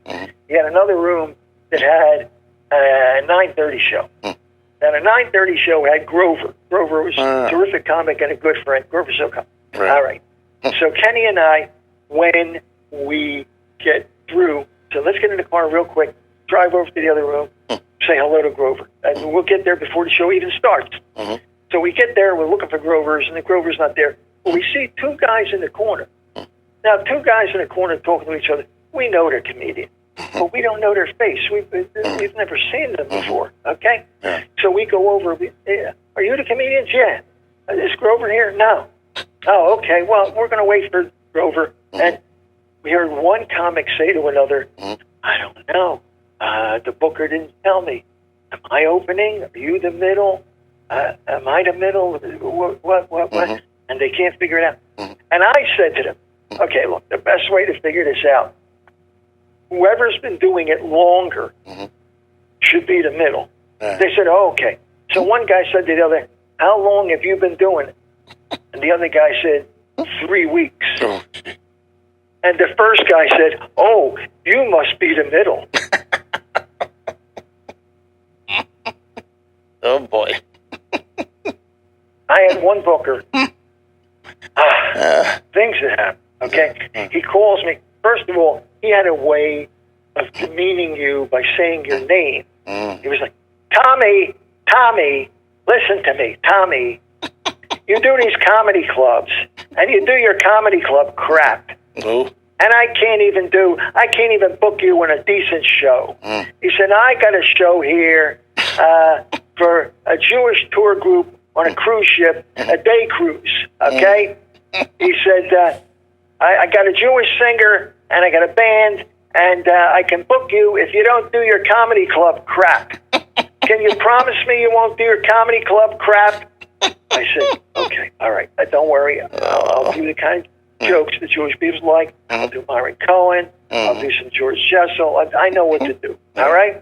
He had another room that had a 9:30 show. Now, the 9:30 show had Grover. Grover was a terrific comic and a good friend. Grover's so comic. All right. So Kenny and I, when we get through, so let's get in the car real quick, drive over to the other room, say hello to Grover. And we'll get there before the show even starts. So we get there, we're looking for Grover's, and the Grover's not there. But we see 2 guys in the corner. Now, two guys in a corner talking to each other, we know they're comedians, but we don't know their face. We've never seen them before, okay? Yeah. So we go over, are you the comedians? Yeah. Is Grover here? No. Oh, okay. Well, we're going to wait for Grover. And we heard one comic say to another, I don't know. The booker didn't tell me. Am I opening? Are you the middle? Am I the middle? What? And they can't figure it out. And I said to them, okay, look, the best way to figure this out, whoever's been doing it longer should be the middle. They said, oh, okay. So one guy said to the other, how long have you been doing it? And the other guy said, 3 weeks. And the first guy said, oh, you must be the middle. Oh, boy. I had one booker. Things that happen, okay? He calls me. First of all, he had a way of demeaning you by saying your name. He was like, Tommy, listen to me, Tommy. You do these comedy clubs, and you do your comedy club crap. Oh. And I can't even book you in a decent show. He said, I got a show here for a Jewish tour group on a cruise ship, a day cruise, okay? He said, I got a Jewish singer, and I got a band, and I can book you if you don't do your comedy club crap. Can you promise me you won't do your comedy club crap? I said, okay, all right, don't worry. I'll do the kind of jokes the Jewish people like. I'll do Myron Cohen. I'll do some George Jessel. I know what to do, all right?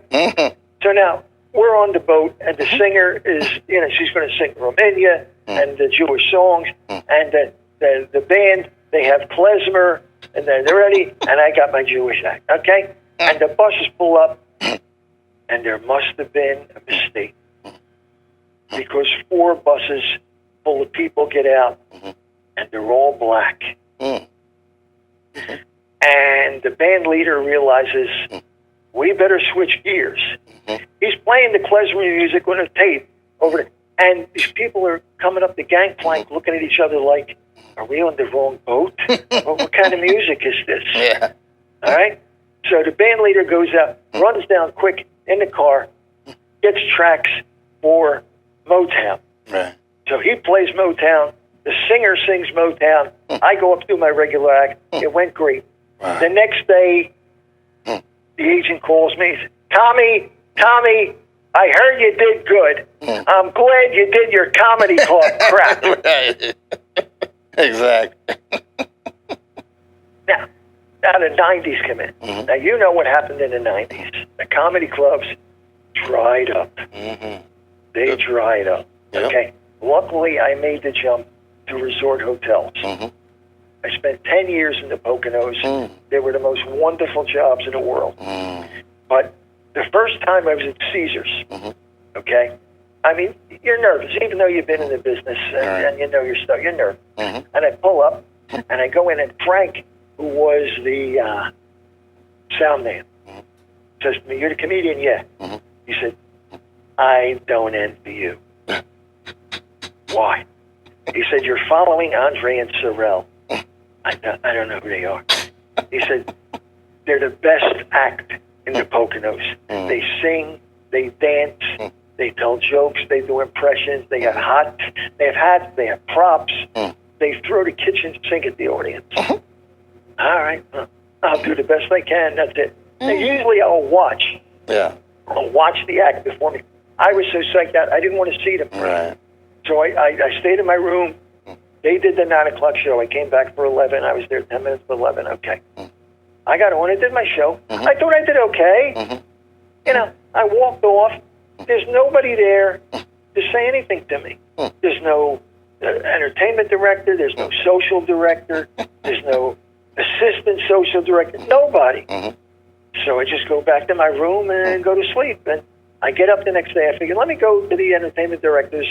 So now, we're on the boat, and the singer is, she's going to sing Romania and the Jewish songs, and the band, they have klezmer, and they're ready, and I got my Jewish act, okay? And the buses pull up, and there must have been a mistake, because 4 buses full of people get out, and they're all black. And the band leader realizes, we better switch gears. He's playing the klezmer music on a tape over there, and these people are coming up the gangplank looking at each other like, are we on the wrong boat? What kind of music is this? Yeah. All right? So the band leader goes out, runs down quick in the car, gets tracks for Motown. Right. So he plays Motown. The singer sings Motown. I go up to my regular act. It went great. Wow. The next day, the agent calls me. Tommy, I heard you did good. I'm glad you did your comedy club crap. Right. Exactly. Now the 90s come in. Now, you know what happened in the 90s. The comedy clubs dried up. They dried up. Yep. Okay. Luckily, I made the jump to resort hotels. I spent 10 years in the Poconos. They were the most wonderful jobs in the world. But the first time I was at Caesars, okay, I mean, you're nervous, even though you've been in the business and you know your stuff, you're nervous. And I pull up, and I go in, and Frank, who was the sound man, says to me, you're the comedian? Yeah. He said, I don't envy you. Why? He said, you're following Andre and Sorrell. I don't know who they are. He said, they're the best act in the Poconos. They sing, they dance, they tell jokes, they do impressions, they have hats, they have props. They throw the kitchen sink at the audience. All right, well, I'll do the best I can, that's it. Now, usually I'll watch. Yeah. I'll watch the act before me. I was so psyched out, I didn't want to see them. Right. So I stayed in my room. They did the 9 o'clock show. I came back for 11. I was there 10 minutes for 11. Okay. I got on. I did my show. I thought I did okay. I walked off. There's nobody there to say anything to me. There's no entertainment director. There's no social director. There's no assistant social director. Nobody. So I just go back to my room and go to sleep. And I get up the next day. I figure, let me go to the entertainment director's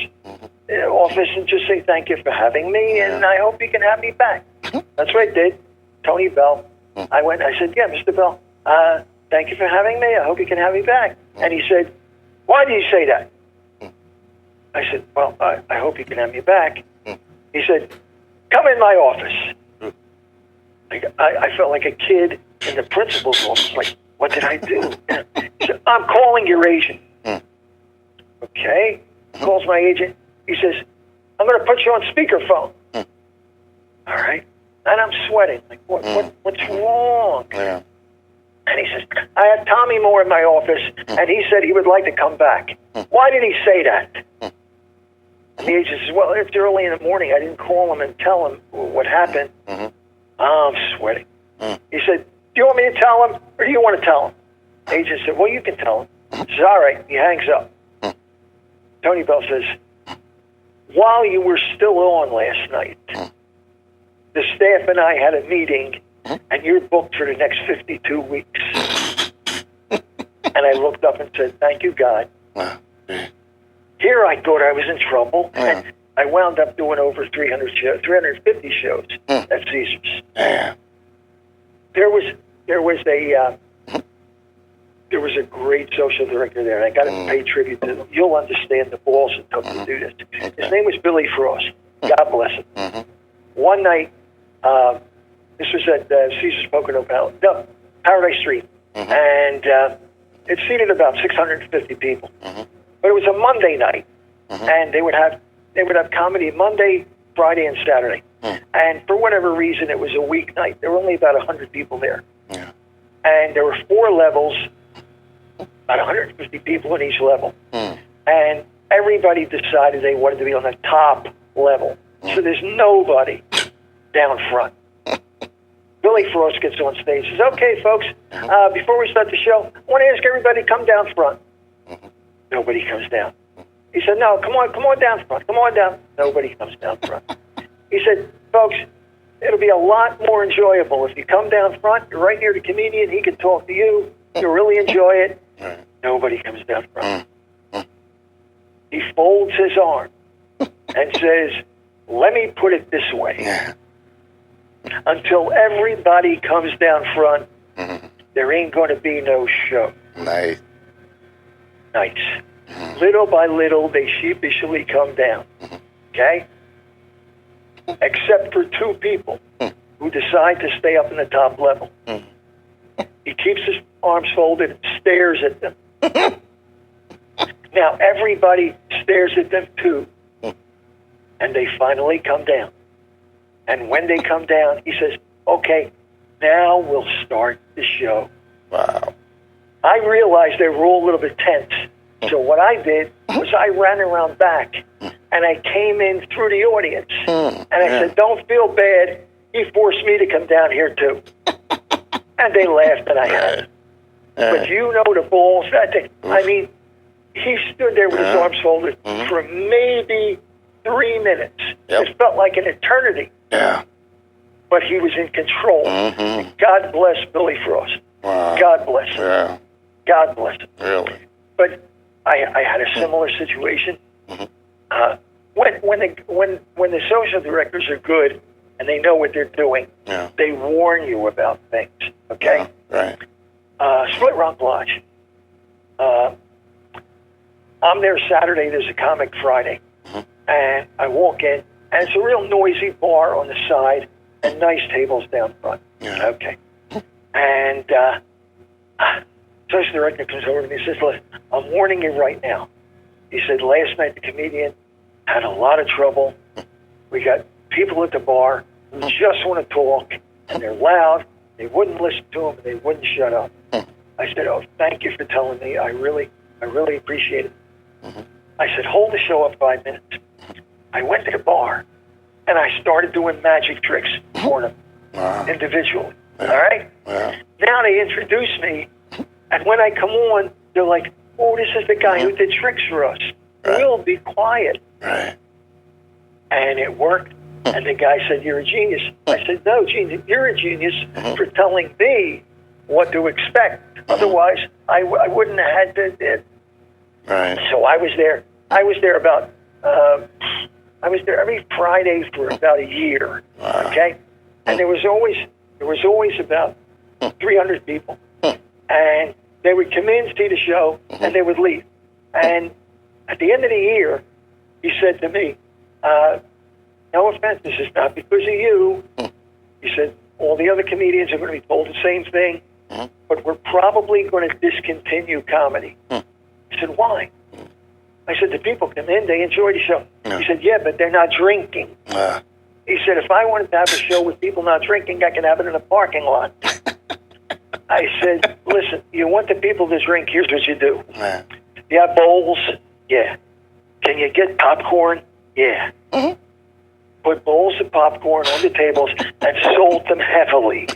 office and just say thank you for having me, and I hope you can have me back. That's what I did. Tony Bell. I went. I said, yeah, Mr. Bell, thank you for having me. I hope you can have me back. And he said, why do you say that? I said, well, I hope you can have me back. He said, come in my office. I felt like a kid in the principal's office. Like, what did I do? He said, I'm calling your agent. Okay. Calls my agent. He says, I'm going to put you on speakerphone. All right. And I'm sweating. Like, what's wrong? Yeah. And he says, I had Tommy Moore in my office, and he said he would like to come back. Why did he say that? And the agent says, well, it's early in the morning. I didn't call him and tell him what happened. I'm sweating. He said, do you want me to tell him, or do you want to tell him? The agent said, well, you can tell him. He says, all right. He hangs up. Tony Bell says, while you were still on last night, the staff and I had a meeting, and you're booked for the next 52 weeks. And I looked up and said, thank you, God. Here I thought I was in trouble, and I wound up doing over 350 shows at Caesars. There was a great social director there, and I got to pay tribute to him. You'll understand the balls it took to do this. His name was Billy Frost. God bless him. One night, this was at Caesars Pocono Paradise Street, and it seated about 650 people. But it was a Monday night, and they would have comedy Monday, Friday, and Saturday. And for whatever reason, it was a weeknight. There were only about 100 people there, and there were 4 levels, about 150 people in each level, and everybody decided they wanted to be on the top level. So there's nobody down front. Billy Frost gets on stage and says, okay, folks, before we start the show, I want to ask everybody to come down front. Nobody comes down. He said, no, come on down front. Come on down. Nobody comes down front. He said, folks, it'll be a lot more enjoyable if you come down front. You're right near the comedian. He can talk to you. You'll really enjoy it. Nobody comes down front. He folds his arm and says, let me put it this way. Until everybody comes down front, there ain't going to be no show. Nice. Little by little, they sheepishly come down. Okay? Except for 2 people who decide to stay up in the top level. He keeps his arms folded and stares at them. Now, everybody stares at them too. And they finally come down. And when they come down, he says, okay, now we'll start the show. Wow. I realized they were all a little bit tense. So what I did was I ran around back, and I came in through the audience. And I said, don't feel bad. He forced me to come down here too. And they laughed, and I had it. But you know the balls that day. I mean, he stood there with his arms folded for maybe 3 minutes. It felt like an eternity. But he was in control. God bless Billy Frost. Wow. God bless him. God bless him. Really? But I had a similar situation. When the social directors are good and they know what they're doing, they warn you about things. Okay? Split Rock Lodge. I'm there Saturday. There's a comic Friday, and I walk in, and it's a real noisy bar on the side and nice tables down front. Okay. And social director comes over to me and says, listen, I'm warning you right now. He said, last night the comedian had a lot of trouble. We got people at the bar who just want to talk, and they're loud. They wouldn't listen to him, and they wouldn't shut up. I said, oh, thank you for telling me. I really appreciate it. I said, hold the show up 5 minutes. I went to the bar, and I started doing magic tricks for them individually. All right? Now they introduce me, and when I come on, they're like, oh, this is the guy who did tricks for us. We'll be quiet. And it worked. And the guy said, you're a genius. I said, no, genius, you're a genius for telling me what to expect. Otherwise, I wouldn't have had to. So I was there. I was there every Friday for about a year. Okay, and there was always about 300 people, and they would come in, see the show, and they would leave. And at the end of the year, he said to me, no offense, this is not because of you. He said, all the other comedians are going to be told the same thing, but we're probably going to discontinue comedy. I said, why? I said, the people come in, they enjoy the show. He said, yeah, but they're not drinking. He said, if I wanted to have a show with people not drinking, I can have it in a parking lot. I said, listen, you want the people to drink, here's what you do. You have bowls? Yeah. Can you get popcorn? Yeah. Put bowls of popcorn on the tables and salt them heavily.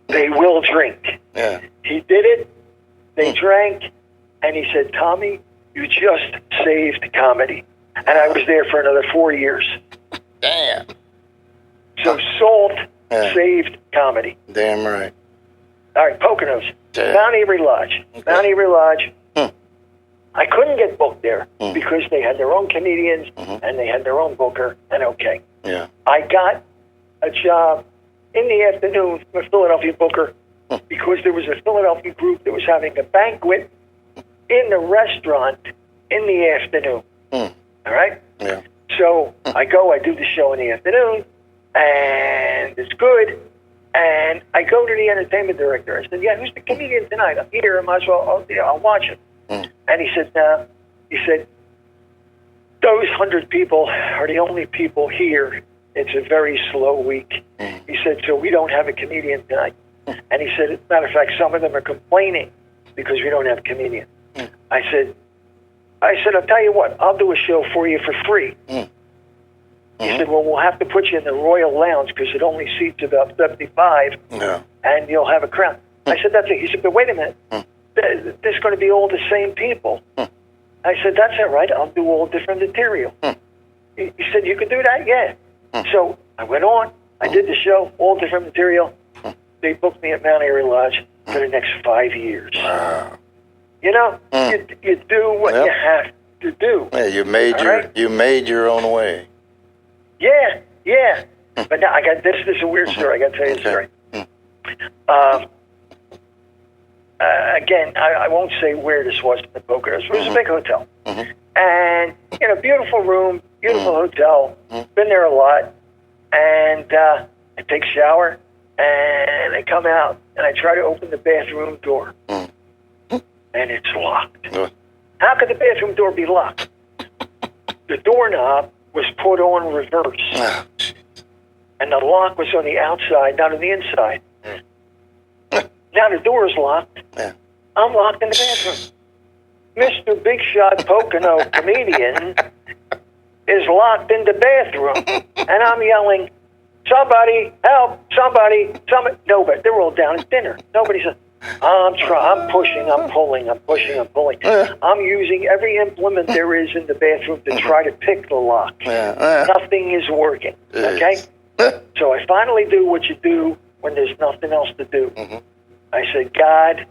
They will drink. Yeah. He did it. They drank. And he said, Tommy, you just saved comedy. And I was there for another 4 years. Damn. So salt saved comedy. Damn right. All right, Poconos. Damn. Mount Airy Lodge. Okay. Mount Airy Lodge. I couldn't get booked there because they had their own comedians and they had their own booker. And okay. Yeah. I got a job in the afternoon with a Philadelphia booker because there was a Philadelphia group that was having a banquet in the restaurant in the afternoon. All right? Yeah. So I go, I do the show in the afternoon, and it's good. And I go to the entertainment director. I said, yeah, who's the comedian tonight? I'm here. I might as well, I'll watch it. And he said, those 100 people are the only people here. It's a very slow week. He said, so we don't have a comedian tonight. And he said, as a matter of fact, some of them are complaining because we don't have a comedian. I said, I'll tell you what, I'll do a show for you for free. He said, well, we'll have to put you in the Royal Lounge because it only seats about 75, and you'll have a crowd. I said, that's it. He said, but wait a minute. There's going to be all the same people. I said, that's all right. I'll do all different material. He said, you can do that? Yeah. So I went on. I did the show, all different material. They booked me at Mount Airy Lodge for the next 5 years. Wow. You know, you do what you have to do. Yeah, you made your own way. Yeah. But now I got this. This is a weird story. I got to tell you a story. Again, I won't say where this was in the Poconos. It was a big hotel. And, beautiful room, beautiful hotel. Been there a lot. And I take a shower, and I come out, and I try to open the bathroom door. And it's locked. How could the bathroom door be locked? The doorknob was put on reverse. And the lock was on the outside, not on the inside. Now the door is locked. I'm locked in the bathroom. Mr. Big Shot Pocono comedian is locked in the bathroom. And I'm yelling, somebody, help, somebody. Nobody. They're all down at dinner. Nobody's. I'm pushing, I'm pulling. I'm using every implement there is in the bathroom to try to pick the lock. Nothing is working. Okay? So I finally do what you do when there's nothing else to do. I said, God,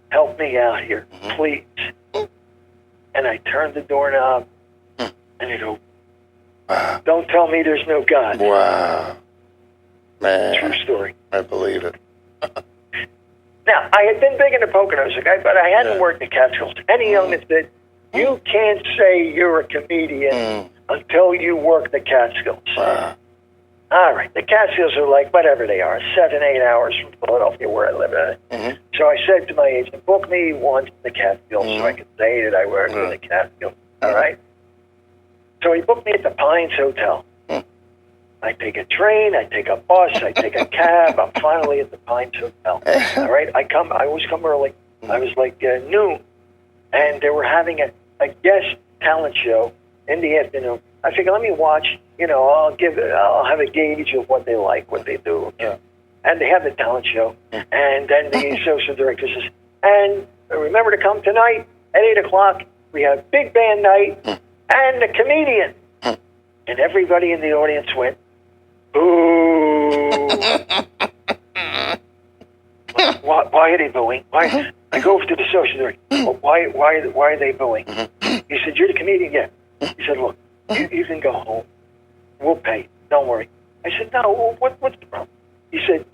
help me out here, please. And I turned the doorknob, and it opened. Wow. Don't tell me there's no God. Wow. Man. True story. I believe it. Now, I had been big in the Poconos, okay, but I hadn't worked the Catskills. Any youngin said, you can't say you're a comedian until you work the Catskills. Wow. All right, the Catskills are like whatever they are, 7-8 hours from Philadelphia where I live. So I said to my agent, book me once in the Catskills so I can say that I work in the Catskills. All right? So he booked me at the Pines Hotel. I take a train, I take a bus, I take a cab. I'm finally at the Pines Hotel. All right, I always come early. I was like noon, and they were having a guest talent show in the afternoon. I figured, let me watch. I'll have a gauge of what they like, what they do. Okay? And they have the talent show, and then the associate director says, and remember to come tonight at 8:00. We have big band night and the comedian. And everybody in the audience went, boo. Why are they booing? Why? I go over to the associate director. Why are they booing? He said, you're the comedian? Yeah. He said, look, you can go home. We'll pay. Don't worry. I said, no, what's the problem? He said,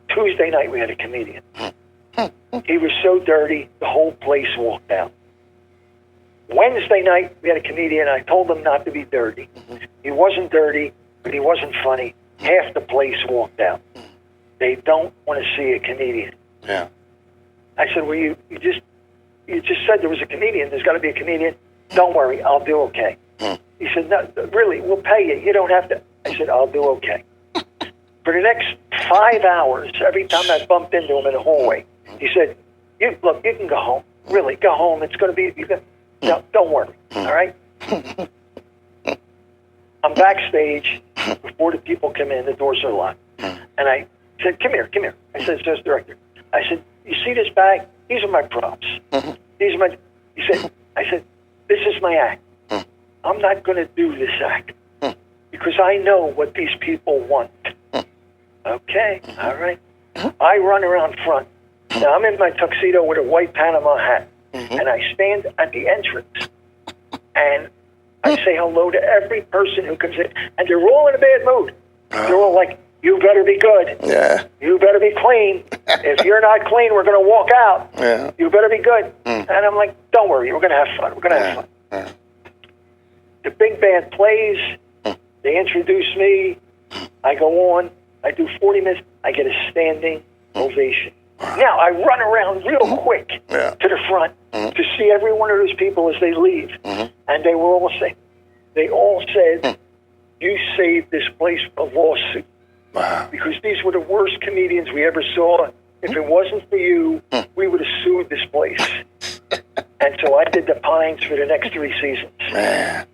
Tuesday night we had a comedian. He was so dirty, the whole place walked out. Wednesday night we had a comedian. I told him not to be dirty. He wasn't dirty, but he wasn't funny. half the place walked out. They don't want to see a comedian. Yeah. I said, well, you just said there was a comedian. There's got to be a comedian. Don't worry, I'll do okay. He said, no, really, we'll pay you. You don't have to. I said, I'll do okay. For the next 5 hours, every time I bumped into him in the hallway, he said, look, you can go home. Really, go home. It's going to be, no, don't worry. All right? I'm backstage before the people come in. The doors are locked. And I said, come here. I said, says director. I said, you see this bag? These are my props. These are my, I said, this is my act. I'm not going to do this act because I know what these people want. Okay, all right. I run around front. Now, I'm in my tuxedo with a white Panama hat, and I stand at the entrance, and I say hello to every person who comes in, and they're all in a bad mood. They're all like, you better be good. Yeah. You better be clean. If you're not clean, we're going to walk out. Yeah. You better be good. And I'm like, don't worry, we're going to have fun. We're going to have fun. Yeah. The big band plays. They introduce me. I go on. I do 40 minutes. I get a standing ovation. Now, I run around real quick to the front to see every one of those people as they leave. And they were all saying, they all said, you saved this place from a lawsuit. Wow. Because these were the worst comedians we ever saw. If it wasn't for you, we would have sued this place. And so I did the Pines for the next 3 seasons. Man.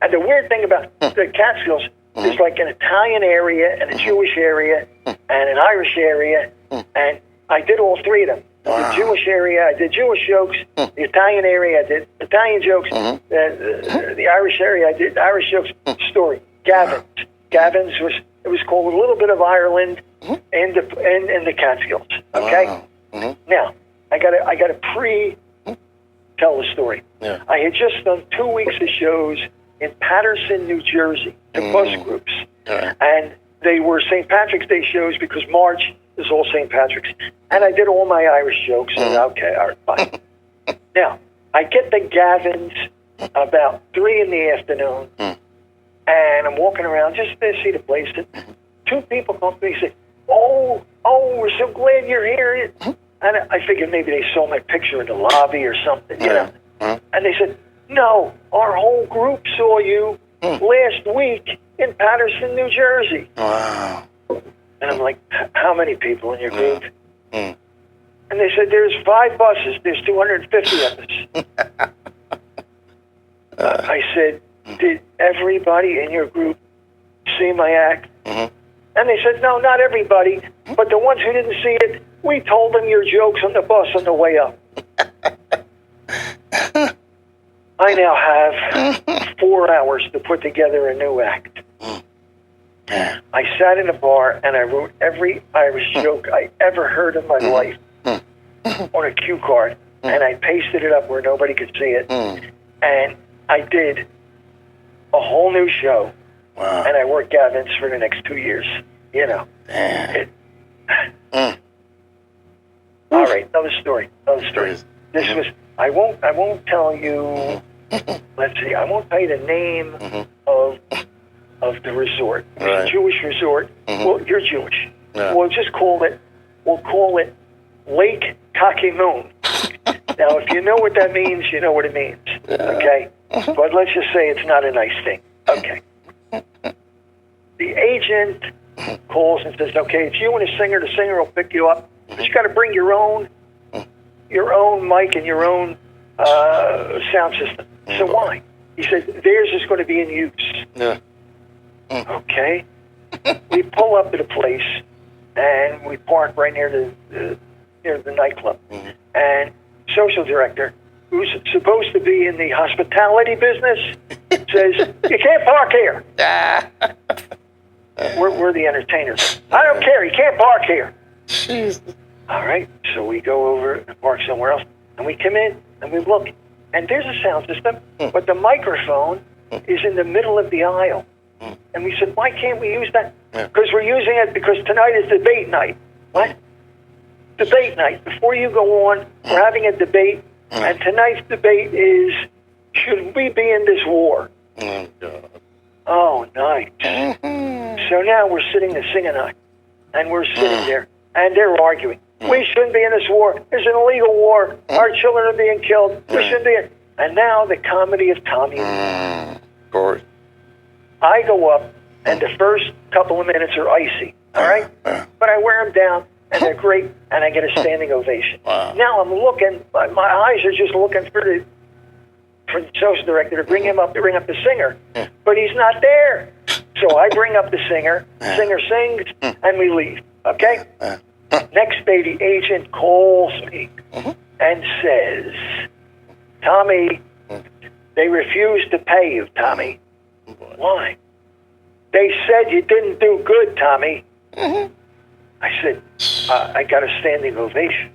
And the weird thing about the Catskills, there's like an Italian area and a Jewish area and an Irish area. And I did all 3 of them. Wow. The Jewish area, I did Jewish jokes. The Italian area, I did Italian jokes. The Irish area, I did Irish jokes. Story. Gavin's. Gavin's was, it was called A Little Bit of Ireland in the Catskills. Okay? Wow. Now, I gotta pre-tell the story. Yeah. I had just done 2 weeks of shows in Paterson, New Jersey, to bus groups. And they were St. Patrick's Day shows because March is all St. Patrick's. And I did all my Irish jokes. And okay, all right, fine. Now, I get the Gavins about 3 in the afternoon. And I'm walking around just to see the place. And 2 people come to me and say, oh, we're so glad you're here. And I figured maybe they saw my picture in the lobby or something, you know. And they said, no, our whole group saw you last week in Paterson, New Jersey. Wow. And I'm like, how many people in your group? And they said, there's 5 buses. There's 250 of us. I said, did everybody in your group see my act? And they said, no, not everybody. But the ones who didn't see it, we told them your jokes on the bus on the way up. I now have 4 hours to put together a new act. I sat in a bar and I wrote every Irish joke I ever heard in my life on a cue card. And I pasted it up where nobody could see it. And I did a whole new show. Wow. And I worked Gavin's for the next 2 years. You know. All right, another story. This was, I won't tell you, let's see, I won't tell you the name of the resort. It was a Jewish resort. Well, you're Jewish. We'll call it Lake Kakimun. Now, if you know what that means, you know what it means. Okay? But let's just say it's not a nice thing. Okay. The agent calls and says, okay, it's you and a singer. The singer will pick you up. But you got to bring your own mic and your own sound system. So why? He said, theirs is going to be in use. Okay. We pull up to the place, and we park right near the nightclub. And social director, who's supposed to be in the hospitality business, says, you can't park here. We're the entertainers. I don't care. You can't park here. Jesus. All right. So we go over and park somewhere else. And we come in and we look. And there's a sound system, but the microphone is in the middle of the aisle. And we said, why can't we use that? Because we're using it because tonight is debate night. What? Debate night. Before you go on, we're having a debate. And tonight's debate is, should we be in this war? Oh, God. Oh, nice. So now we're sitting there, Singh and I, and we're sitting there, and they're arguing. We shouldn't be in this war. It's an illegal war. Our children are being killed. We shouldn't be in. And now the comedy of Tommy. Of course. I go up, and the first couple of minutes are icy, all right? But I wear them down, and they're great, and I get a standing ovation. Wow. Now I'm looking, my eyes are just looking for the social director to bring him up, to bring up the singer, but he's not there. So I bring up the singer, singer sings, and we leave, okay? Next day, the agent calls me and says, Tommy, they refused to pay you, Tommy. Why? They said you didn't do good, Tommy. I said, I got a standing ovation.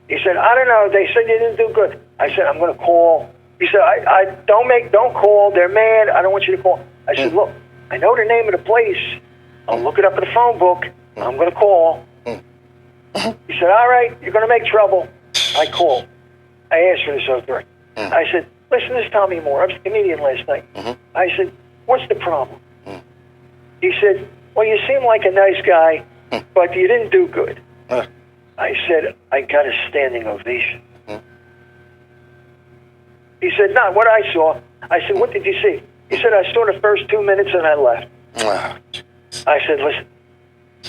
He said, I don't know. They said you didn't do good. I said, I'm going to call. He said, I don't call. They're mad. I don't want you to call. I said, look, I know the name of the place. I'll look it up in the phone book. I'm going to call. He said, all right, you're going to make trouble. I called. I asked for the social director. I said, listen, this is Tommy Moore. I was a comedian last night. I said, what's the problem? He said, well, you seem like a nice guy, but you didn't do good. I said, I got a standing ovation. He said, not what I saw. I said, what did you see? He said, I saw the first 2 minutes and I left. I said, listen,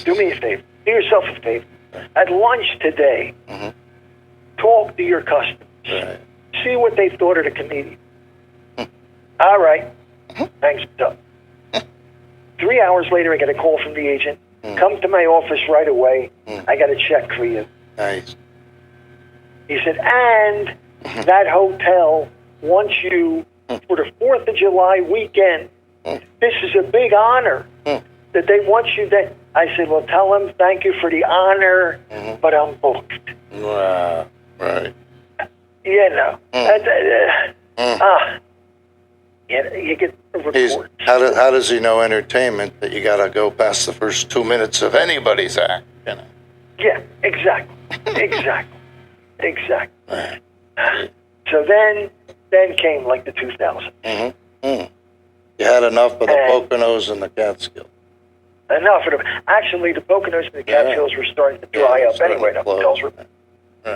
do me a favor. Do yourself a favor. At lunch today, talk to your customers. See what they thought of the comedian. All right. Thanks, Doug. 3 hours later, I get a call from the agent. Come to my office right away. I got a check for you. Nice. He said, and that hotel wants you for the 4th of July weekend. This is a big honor that they want you there. I said, well, tell them thank you for the honor, but I'm booked. Wow. Right. You know. You get a report. How does he know entertainment that you got to go past the first 2 minutes of anybody's act? You know? Yeah, exactly. Exactly. So then came like the 2000s. You had enough of the Poconos and the Catskills. Enough of them. Actually, the Poconos and the Catskills were starting to dry up anyway. The hotels were.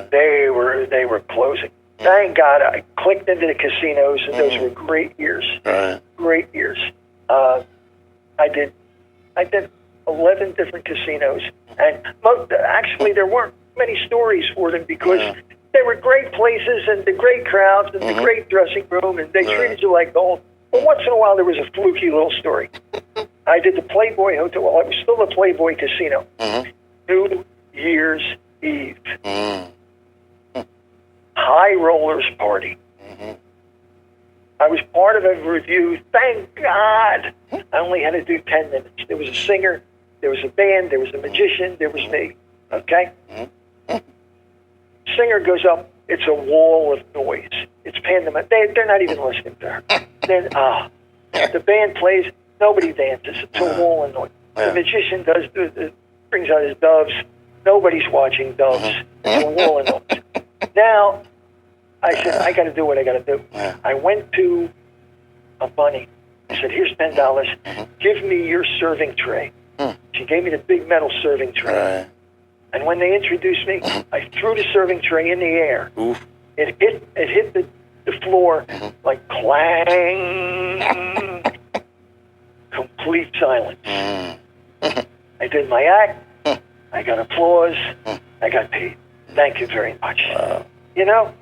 They were closing. Thank God I clicked into the casinos, and those were great years. Great years. I did 11 different casinos, and actually there weren't many stories for them because they were great places and the great crowds and the great dressing room, and they treated you like gold. But once in a while there was a fluky little story. I did the Playboy Hotel. Well, it was still the Playboy Casino. New Year's Eve. High Rollers Party. I was part of a review. Thank God. I only had to do 10 minutes. There was a singer, there was a band, there was a magician, there was me. Okay? Singer goes up. It's a wall of noise. It's pandemonium. They're not even listening to her. Then, the band plays. Nobody dances. It's a wall of noise. The magician brings out his doves. Nobody's watching doves. It's a wall of noise. Now, I said, I got to do what I got to do. I went to a bunny. I said, here's $10. Give me your serving tray. She gave me the big metal serving tray. And when they introduced me, I threw the serving tray in the air. It hit the floor like clang. Complete silence. I did my act. I got applause. I got paid. Thank you very much. You know?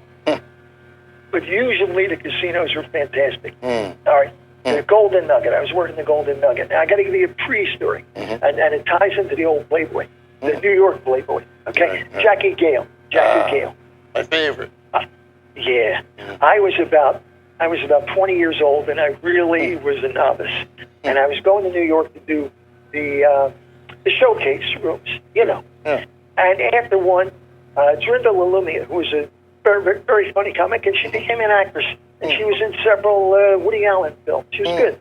But usually the casinos are fantastic. All right. The Golden Nugget. I was working the Golden Nugget. Now, I got to give you a pre-story. And it ties into the old Playboy. The New York Playboy. Okay? Jackie Gale. Jackie Gale. My favorite. Yeah. I was about 20 years old, and I really was a novice. And I was going to New York to do the showcase rooms, you know. And after one, Drinda Lalumia, who was a very, very funny comic, and she became an actress. And she was in several Woody Allen films. She was good.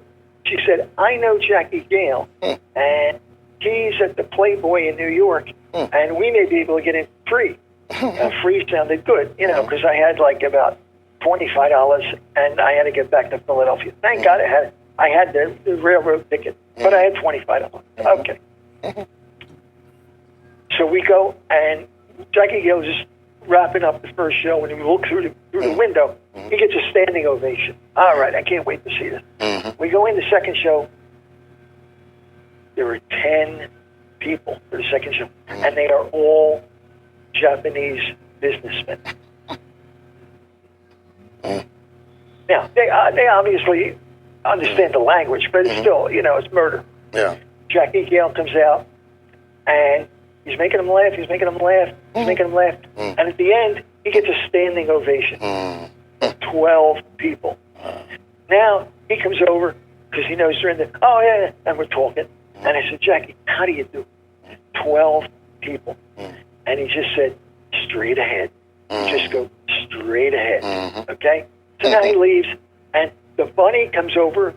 She said, I know Jackie Gale, and he's at the Playboy in New York, and we may be able to get in free. Free sounded good, you know, because I had like about $25, and I had to get back to Philadelphia. Thank God I had I had the railroad ticket, but I had $25. Okay. So we go, and Jackie Gale just wrapping up the first show, and we look through the window. He gets a standing ovation. All right, I can't wait to see this. We go in the second show. There were 10 people for the second show, and they are all Japanese businessmen. Now, they obviously understand the language, but it's still, it's murder. Yeah. Jackie Gale comes out, and he's making them laugh, he's making them laugh, he's making them laugh. And at the end, he gets a standing ovation. 12 people. Now, he comes over, because he knows they're in the, oh, yeah, and we're talking. And I said, Jackie, how do you do? 12 people. And he just said, straight ahead. Just go straight ahead. Okay? So now he leaves, and the bunny comes over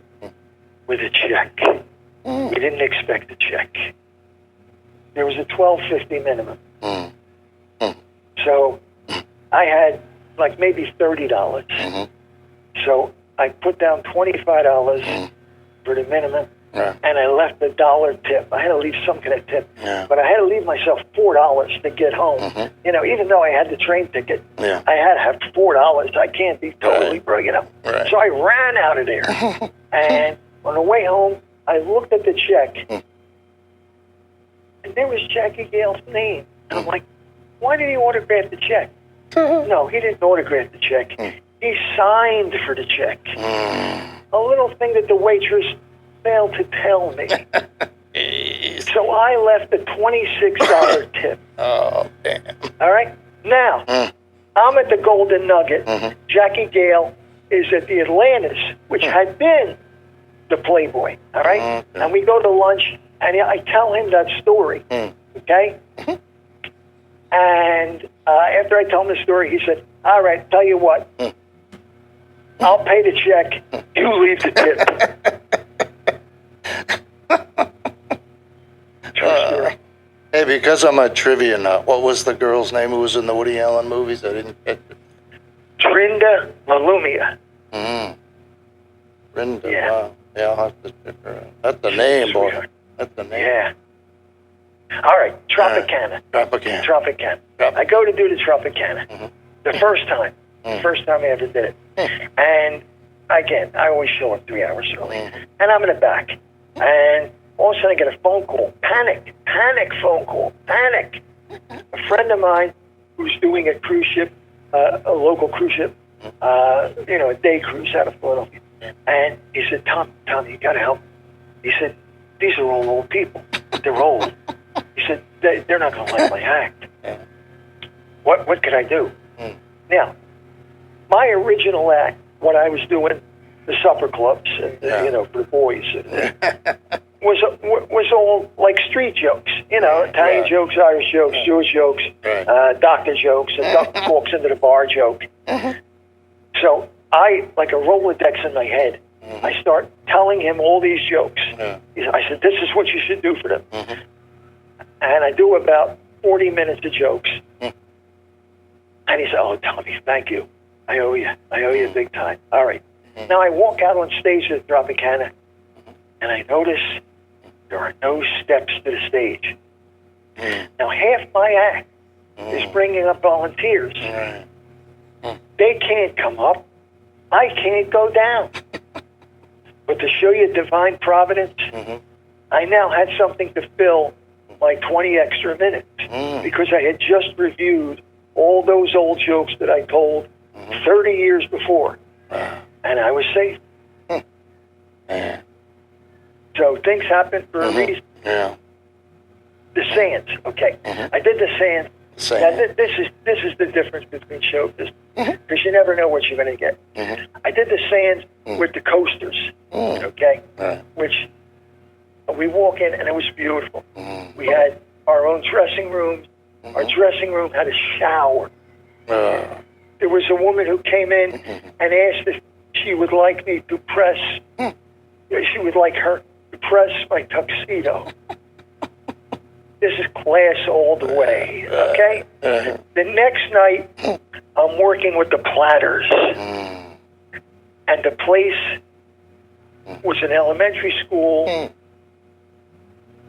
with a check. We didn't expect a check. There was a $12.50 minimum. So I had like maybe $30. So I put down $25 for the minimum, and I left a $1 tip. I had to leave some kind of tip, but I had to leave myself $4 to get home. Even though I had the train ticket, I had to have $4. I can't be totally broke, So I ran out of there, and on the way home, I looked at the check, and there was Jackie Gale's name. And I'm like, why did he autograph the check? No, he didn't autograph the check. He signed for the check. A little thing that the waitress failed to tell me. So I left a $26 tip. Oh, damn. All right? Now, I'm at the Golden Nugget. Jackie Gale is at the Atlantis, which had been the Playboy. All right? And we go to lunch, and I tell him that story. Okay? And after I tell him the story, he said, all right, tell you what. I'll pay the check. You leave the tip. True story. Hey, because I'm a trivia nut, what was the girl's name who was in the Woody Allen movies? I didn't get it. Trinda Malumia. Brenda, Yeah. wow. Yeah, I'll have to check her out. That's the name, boy. That's the name. Yeah. All right, Tropicana. Tropicana. I go to do the Tropicana. The first time. First time I ever did it. And again, I always show up 3 hours early. And I'm in the back. And all of a sudden I get a phone call. Panic phone call. Panic. A friend of mine who's doing a cruise ship, a local cruise ship, a day cruise out of Philadelphia. And he said, Tom, you got to help. He said, these are all old people. They're old. He said, they're not going to like my act. What could I do? Now, my original act, what I was doing, the supper clubs, and, for the boys, was all like street jokes. Italian jokes, Irish jokes, Jewish jokes, doctor jokes, and duck walks into the bar joke. So I, like a Rolodex in my head, I start telling him all these jokes. I said, this is what you should do for them. And I do about 40 minutes of jokes. And he said, oh, Tommy, thank you. I owe you big time. All right. Now I walk out on stage at Tropicana, and I notice there are no steps to the stage. Now half my act is bringing up volunteers. They can't come up. I can't go down. But to show you divine providence, I now had something to fill like 20 extra minutes because I had just reviewed all those old jokes that I told 30 years before. And I was safe. So things happen for a reason. Yeah. The Sands. Okay. I did the Sands. Now, this is the difference between show business, because you never know what you're going to get. I did the Sands with the coasters, okay, which we walk in, and it was beautiful. We had our own dressing rooms. Our dressing room had a shower. There was a woman who came in and asked if she would like me to press, she would like her to press my tuxedo. This is class all the way, okay? The next night, I'm working with the Platters. And the place was an elementary school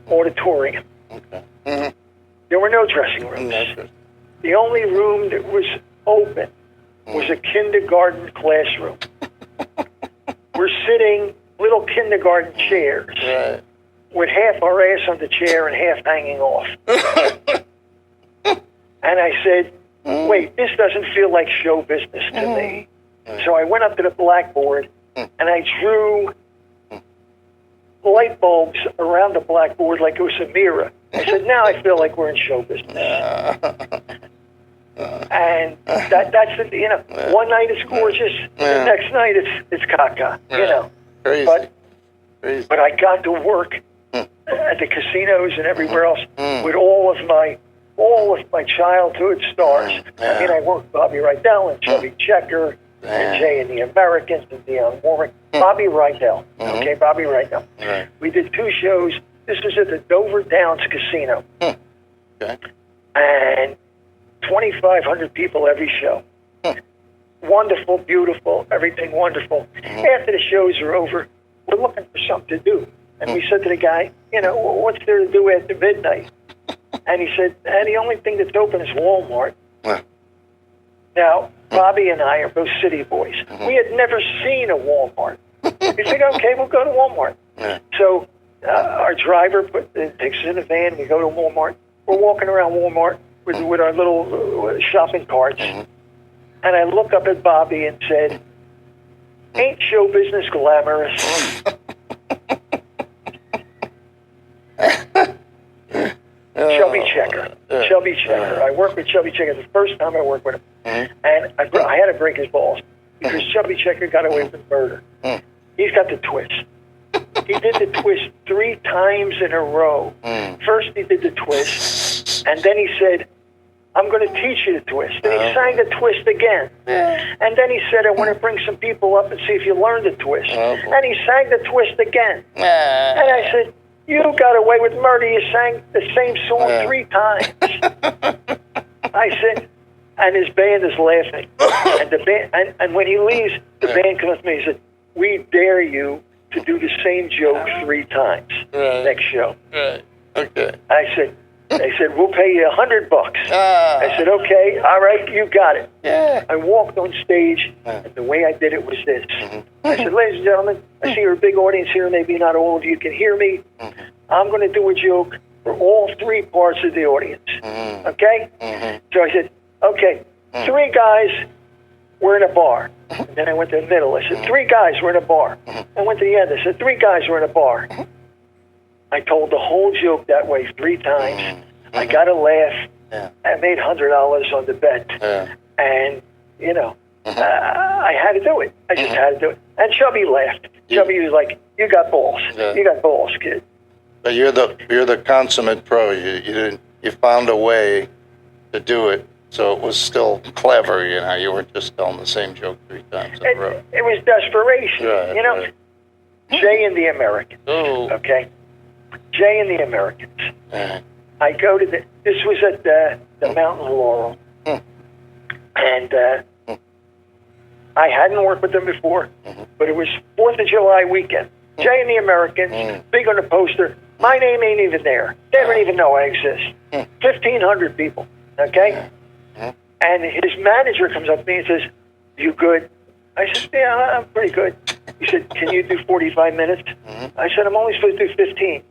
auditorium. Okay. Mm-hmm. There were no dressing rooms. The only room that was open was a kindergarten classroom. We're sitting little kindergarten chairs with half our ass on the chair and half hanging off. And I said, wait, this doesn't feel like show business to me. So I went up to the blackboard and I drew light bulbs around the blackboard like it was a mirror. I said, now I feel like we're in show business. And that's it, you know. One night it's gorgeous, the next night it's caca, you know. Crazy. But I got to work at the casinos and everywhere else with all of my childhood stars. I mean, I worked with Bobby Rydell and Chubby Checker and Jay and the Americans and Dionne Warwick. Bobby Rydell, okay, Bobby Rydell. Right. We did 2 shows. This was at the Dover Downs Casino. Okay. And 2,500 people every show. Wonderful, beautiful, everything wonderful. After the shows are over, we're looking for something to do. And we said to the guy, you know, what's there to do after midnight? And he said, the only thing that's open is Walmart. Now, Bobby and I are both city boys. We had never seen a Walmart. We said, okay, we'll go to Walmart. So our driver takes us in a van. We go to Walmart. We're walking around Walmart with our little shopping carts. And I look up at Bobby and said, ain't show business glamorous? Chubby Checker. Chubby Checker. I worked with Chubby Checker the first time I worked with him. And I had to break his balls because Chubby Checker got away with murder. He's got the twist. He did the twist 3 times in a row. First he did the twist, and then he said, I'm going to teach you the twist. And he sang the twist again. And then he said, I want to bring some people up and see if you learn the twist. And he sang the twist again. And I said, you got away with murder. You sang the same song 3 times. I said, and his band is laughing. And the band, and when he leaves, the band comes to me and said, we dare you to do the same joke 3 times next show. Okay. I said, they said, we'll pay you $100. I said, okay, all right, you got it. I walked on stage, and the way I did it was this. I said, ladies and gentlemen, I see you're a big audience here. Maybe not all of you can hear me. I'm going to do a joke for all 3 parts of the audience. Okay? So I said, okay, 3 guys, we're in a bar. And then I went to the middle. I said, 3 guys, we're in a bar. I went to the end. I said, 3 guys, we're in a bar. I told the whole joke that way 3 times. I got a laugh. I made $100 on the bet. And, you know, I had to do it. I just had to do it. And Chubby laughed. Chubby was like, you got balls. You got balls, kid. But you're the consummate pro. You found a way to do it, so it was still clever. You know, you weren't just telling the same joke 3 times in a row. It was desperation. You know, Jay and the Americans. Okay, Jay and the Americans. I go to this was at the Mountain Laurel, and I hadn't worked with them before, but it was 4th of July weekend. Jay and the Americans, big on the poster. My name ain't even there. They don't even know I exist. 1,500 people, okay? And his manager comes up to me and says, you good? I said, yeah, I'm pretty good. He said, can you do 45 minutes? I said, I'm only supposed to do 15.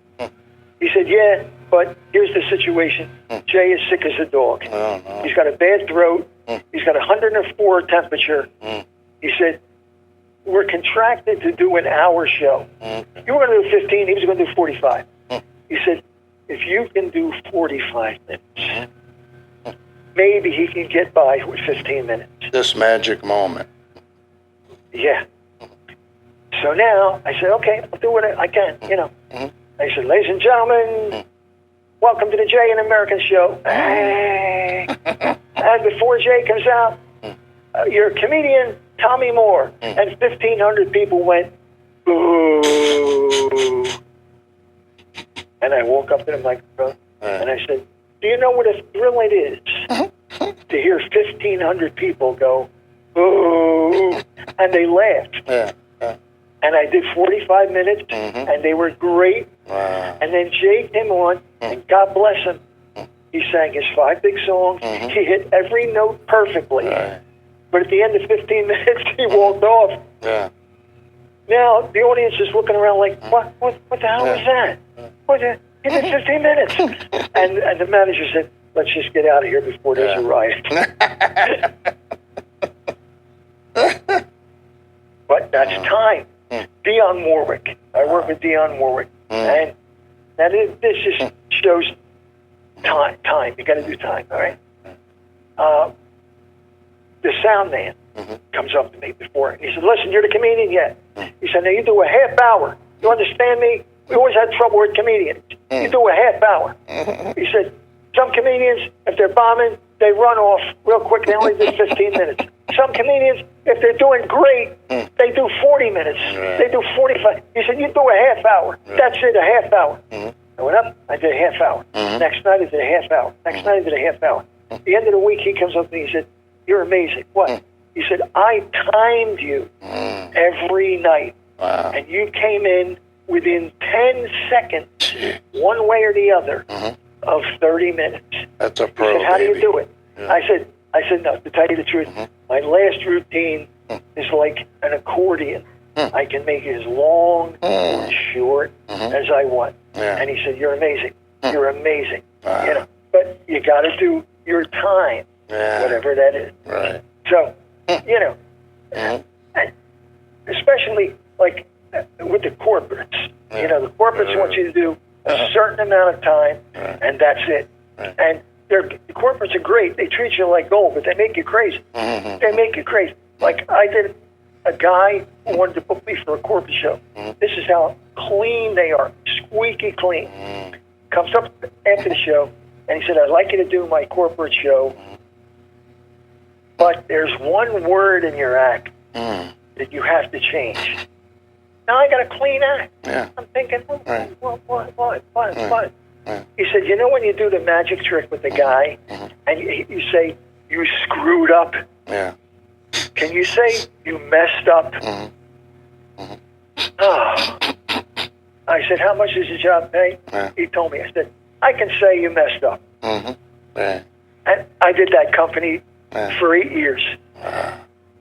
He said, yeah, but here's the situation. Jay is sick as a dog. He's got a bad throat. He's got 104 temperature. He said, we're contracted to do an hour show. You were going to do 15. He was going to do 45. He said, if you can do 45 minutes, maybe he can get by with 15 minutes. This magic moment. Yeah. So now I said, okay, I'll do what I can, you know. I said, ladies and gentlemen, welcome to the Jay and American show. And before Jay comes out, your comedian, Tommy Moore. And 1,500 people went, boo. And I woke up to the microphone and I said, do you know what a thrill it is to hear 1,500 people go, boo, and they laughed. And I did 45 minutes, and they were great. Wow. And then Jay came on, and God bless him. He sang his 5 big songs. He hit every note perfectly. Right. But at the end of 15 minutes, he walked off. Yeah. Now the audience is looking around like, what the hell was that? He did 15 minutes. And the manager said, let's just get out of here before there's a riot. But that's time. Dionne Warwick. I work with Dionne Warwick. And this just shows time. You got to do time, all right? The sound man comes up to me before, and he said, listen, you're the comedian yet? He said, now you do a half hour. You understand me? We always had trouble with comedians. You do a half hour. He said, some comedians, if they're bombing, they run off real quick. They only do 15 minutes. Some comedians, if they're doing great, they do 40 minutes. They do 45. He said, you do a half hour. That's it, a half hour. I went up, I did a half hour. Next night, I did a half hour. Next night, I did a half hour. At the end of the week, he comes up to me, he said, you're amazing. What? He said, I timed you every night. Wow. And you came in within 10 seconds, one way or the other, of 30 minutes. That's a pro, He said, how do you do it? Yeah. I said, no, to tell you the truth, my last routine is like an accordion. I can make it as long or as short as I want. Yeah. And he said, you're amazing. You're amazing. Wow. You know, but you got to do your time, whatever that is. Right. So, you know, and especially like with the corporates, you know, the corporates want you to do a certain amount of time, and that's it. And the corporates are great. They treat you like gold, but they make you crazy. They make you crazy. Like I did a guy who wanted to book me for a corporate show. This is how clean they are, squeaky clean. Comes up after the show, and he said, I'd like you to do my corporate show, but there's one word in your act that you have to change. Now I got a clean act. Yeah. I'm thinking, what? He said, you know when you do the magic trick with the guy, and you say, you screwed up? Yeah. Can you say you messed up? Oh. I said, how much does the job pay? He told me. I said, I can say you messed up. Right. And I did that company for 8 years.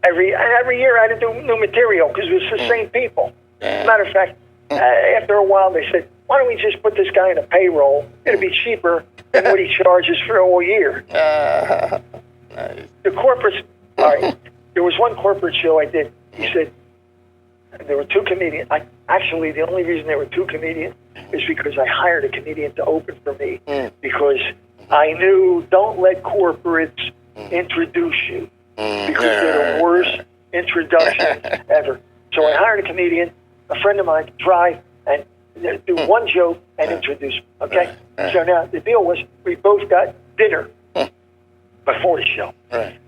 Every year I had to do new material because it was the same people. As a matter of fact, after a while they said, why don't we just put this guy in a payroll? It'll be cheaper than what he charges for a whole year. Nice. The corporates, all right, there was one corporate show I did. He said, there were 2 comedians. Actually, the only reason there were 2 comedians is because I hired a comedian to open for me because I knew don't let corporates introduce you because they're the worst introductions ever. So I hired a comedian, a friend of mine, to drive and do one joke and introduce me, okay? So now the deal was we both got dinner before the show.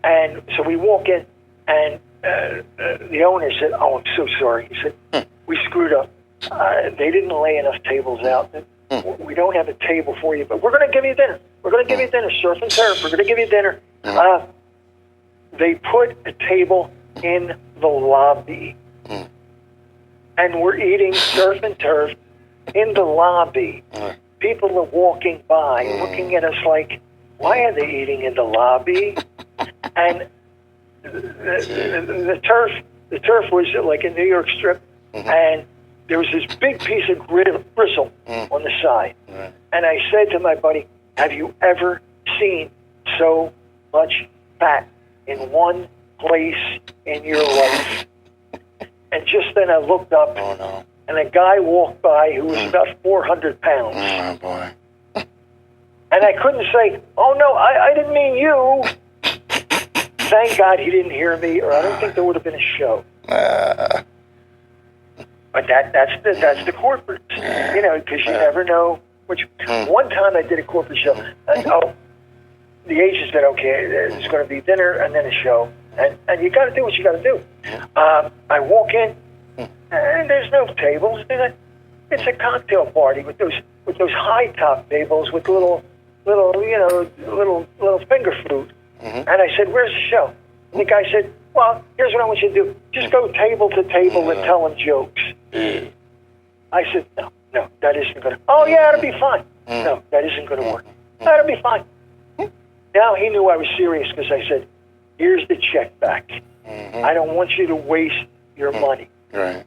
And so we walk in and the owner said, oh, I'm so sorry. He said, we screwed up. They didn't lay enough tables out. We don't have a table for you, but we're going to give you dinner. We're going to give you dinner, surf and turf. We're going to give you dinner. They put a table in the lobby, and we're eating surf and turf in the lobby. People are walking by, looking at us like, why are they eating in the lobby? And the turf was like a New York strip, and there was this big piece of bristle on the side. And I said to my buddy, have you ever seen so much fat in one place in your life? And just then I looked up, and a guy walked by who was about 400 pounds. Oh, boy. And I couldn't say, oh, no, I didn't mean you. Thank God he didn't hear me, or I don't think there would have been a show. But that's the corporate, you know, because you never know. One time I did a corporate show, and the agent said, okay, there's going to be dinner and then a show, and you got to do what you got to do. I walk in, and there's no tables. It's a cocktail party with those high top tables with little finger food. And I said, where's the show? And the guy said, well, here's what I want you to do. Just go table to table and tell them jokes. I said, no, that isn't going to. Oh, yeah, it'll be fine. No, that isn't going to work. That'll be fine. Now he knew I was serious because I said, here's the check back. I don't want you to waste your money. Right.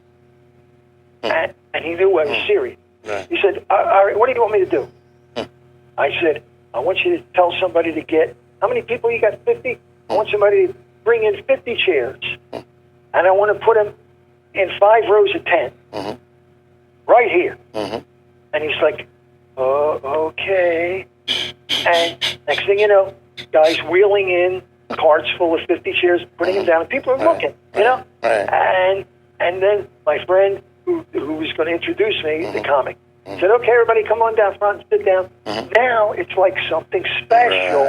And he knew I was serious. Right. He said, all right, what do you want me to do? I said, I want you to tell somebody to get, how many people you got, 50? I want somebody to bring in 50 chairs. And I want to put them in 5 rows of 10. Right here. And he's like, okay. And next thing you know, guys wheeling in carts full of 50 chairs, putting them down, and people are looking, you know? And then my friend who was going to introduce me, the comic, said, okay, everybody come on down front and sit down. Now it's like something special.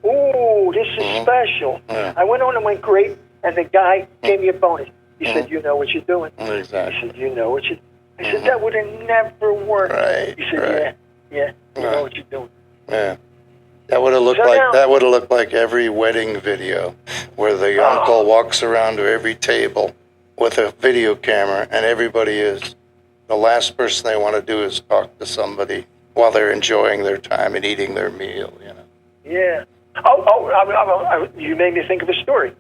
Ooh, this is special. I went on and went great, and the guy gave me a bonus. He said, you know what you're doing. Exactly. He said, you know what you're I said, that would have never worked. He said, yeah, you know what you're doing. Yeah. That would have looked like every wedding video where the uncle walks around to every table with a video camera, and everybody is the last person they want to do is talk to somebody while they're enjoying their time and eating their meal, you know. Yeah. You made me think of a story.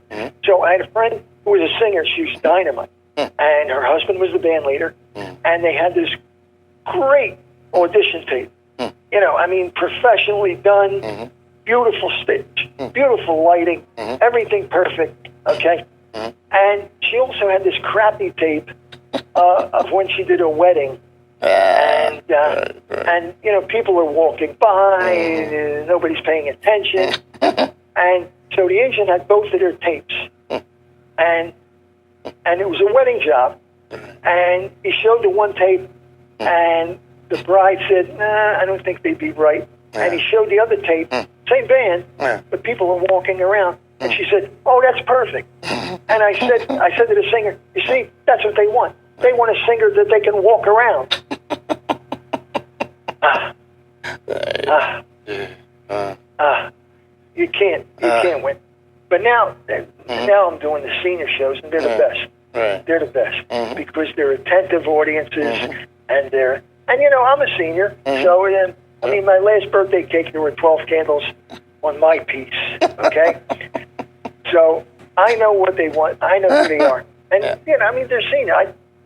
So I had a friend who was a singer. She was dynamite. And her husband was the band leader. And they had this great audition tape. You know, I mean, professionally done, beautiful stage, beautiful lighting, everything perfect, okay? And she also had this crappy tape of when she did a wedding. And, you know, people are walking by, nobody's paying attention. And so the agent had both of their tapes. And it was a wedding job. And he showed the one tape, and the bride said, nah, I don't think they'd be right. And he showed the other tape, same band, but people are walking around. And she said, oh, that's perfect. And I said to the singer, you see, that's what they want. They want a singer that they can walk around. You can't win. But now I'm doing the senior shows, and they're the best. They're the best because they're attentive audiences, and you know, I'm a senior, so I mean, my last birthday cake, there were 12 candles on my piece, okay? So I know what they want. I know who they are. And, you know, I mean, they're senior.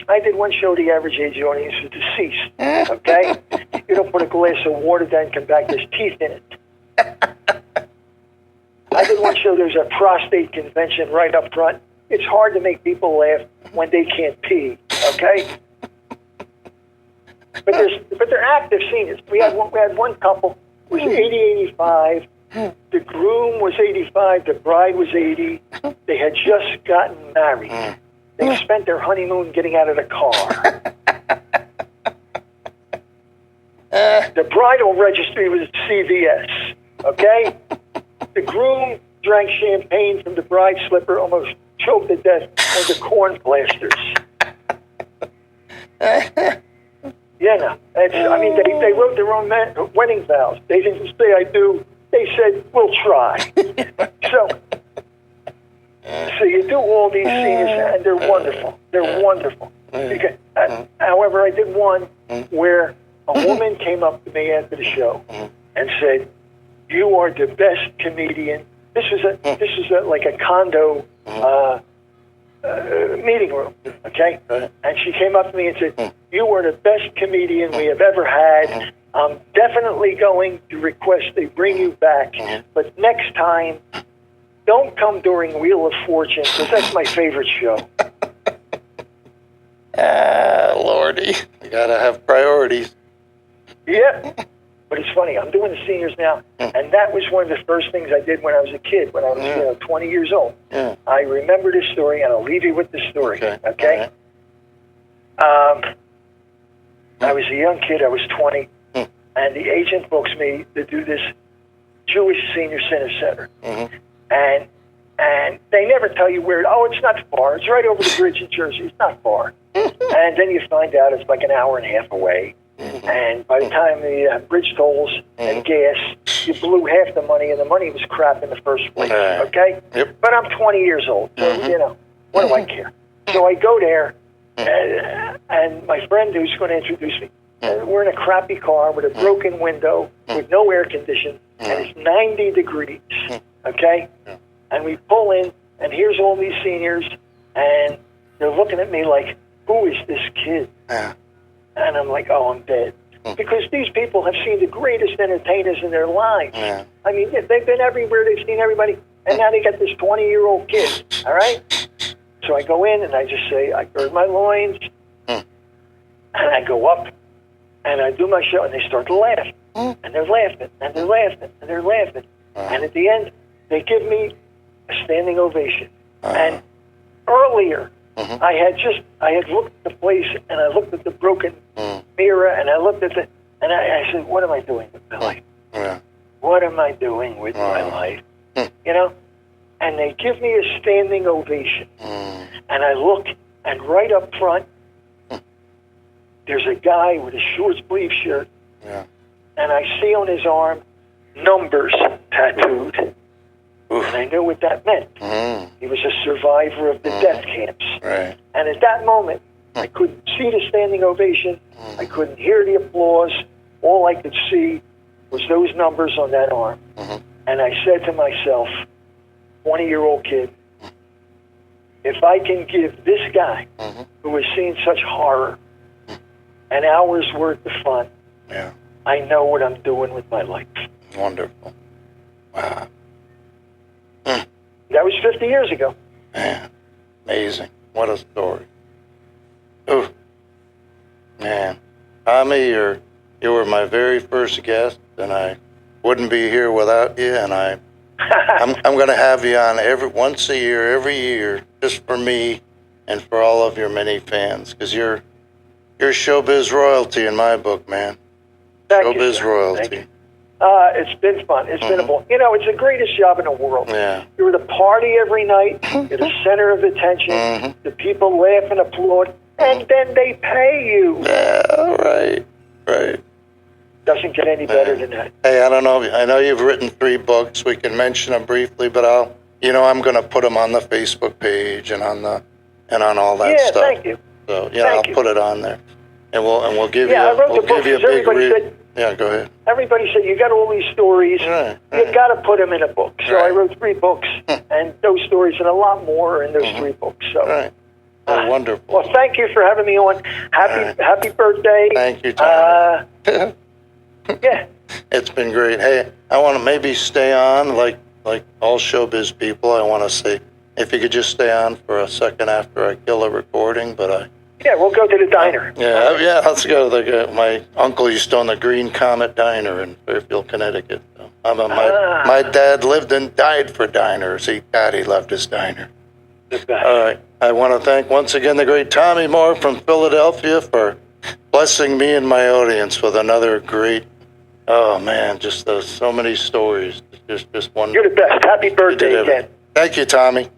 I did one show, the average age of the audience was deceased, okay? You don't put a glass of water down and come back, there's teeth in it. I did one show, there's a prostate convention right up front. It's hard to make people laugh when they can't pee, okay? But they're active seniors. We had one couple who was 80, 85. The groom was 85. The bride was 80. They had just gotten married. They spent their honeymoon getting out of the car. The bridal registry was at CVS, okay? The groom drank champagne from the bride's slipper, almost choked to death on the corn plasters. Yeah, no. I mean, they wrote their own wedding vows. They didn't say I do. They said, we'll try. So you do all these seniors, and they're wonderful. They're wonderful. Because, however, I did one where a woman came up to me after the show and said, you are the best comedian. This was like a condo meeting room, okay? And she came up to me and said, you are the best comedian we have ever had. I'm definitely going to request they bring you back. But next time, don't come during Wheel of Fortune, because that's my favorite show. Lordy. You gotta have priorities. Yeah. But it's funny, I'm doing the seniors now, and that was one of the first things I did when I was a kid, when I was 20 years old. I remember this story, and I'll leave you with this story, okay? I was a young kid, I was 20, and the agent books me to do this Jewish Senior Center. And they never tell you where, it's not far, it's right over the bridge in Jersey, it's not far. And then you find out it's like an hour and a half away. And by the time the bridge tolls and gas, you blew half the money, and the money was crap in the first place. Okay? Yep. But I'm 20 years old, so, what do I care? So I go there, and my friend who's going to introduce me, we're in a crappy car with a broken window, with no air conditioning, and it's 90 degrees, okay? And we pull in, and here's all these seniors, and they're looking at me like, who is this kid? And I'm like, oh, I'm dead. Because these people have seen the greatest entertainers in their lives. I mean, they've been everywhere, they've seen everybody, and now they got this 20-year-old kid, all right? So I go in, and I just say, I gird my loins, and I go up, and I do my show, and they start to laugh. And they're laughing, and they're laughing, and they're laughing. And at the end, they give me a standing ovation. And earlier, I had looked at the place, and I looked at the broken mirror, and I looked at and I said, what am I doing with my life? What am I doing with my life? You know? And they give me a standing ovation. And I look, and right up front, there's a guy with a short sleeve shirt, and I see on his arm numbers tattooed. And I knew what that meant. He was a survivor of the death camps. And at that moment, I couldn't see the standing ovation. I couldn't hear the applause. All I could see was those numbers on that arm. And I said to myself, 20-year-old kid, if I can give this guy who has seen such horror an hour's worth of fun, I know what I'm doing with my life. Wonderful. Wow. That was 50 years ago. Man, amazing. What a story. Ooh. Man. Tommy, you were my very first guest, and I wouldn't be here without you, and I'm going to have you on once a year, every year, just for me and for all of your many fans, because you're showbiz royalty in my book, man. Thank showbiz you, royalty. Thank you. It's been fun. It's been a ball. You know, it's the greatest job in the world. You're the party every night. You're the center of attention. The people laugh and applaud, and then they pay you. Yeah, right. Doesn't get any better than that. Hey, I don't know. I know you've written 3 books. We can mention them briefly, but I'm going to put them on the Facebook page and on all that stuff. Yeah, thank you. So I'll put it on there, and we'll give you. I wrote we'll the book give you a because big everybody said, go ahead. Everybody said, you got all these stories. You got to put them in a book. So I wrote 3 books, and those stories and a lot more are in those 3 books. So. Wonderful. Well, thank you for having me on. Happy birthday. Thank you, Tom. Yeah. It's been great. Hey, I want to maybe stay on like all showbiz people. I want to say, if you could just stay on for a second after I kill the recording, Yeah, we'll go to the diner. Let's go to my uncle used to own the Green Comet Diner in Fairfield, Connecticut. So my dad lived and died for diners. He loved his diner. All right. I want to thank once again the great Tommy Moore from Philadelphia for blessing me and my audience with another great, just so many stories. Just wonderful. You're the best. Happy birthday again. Thank you, Tommy.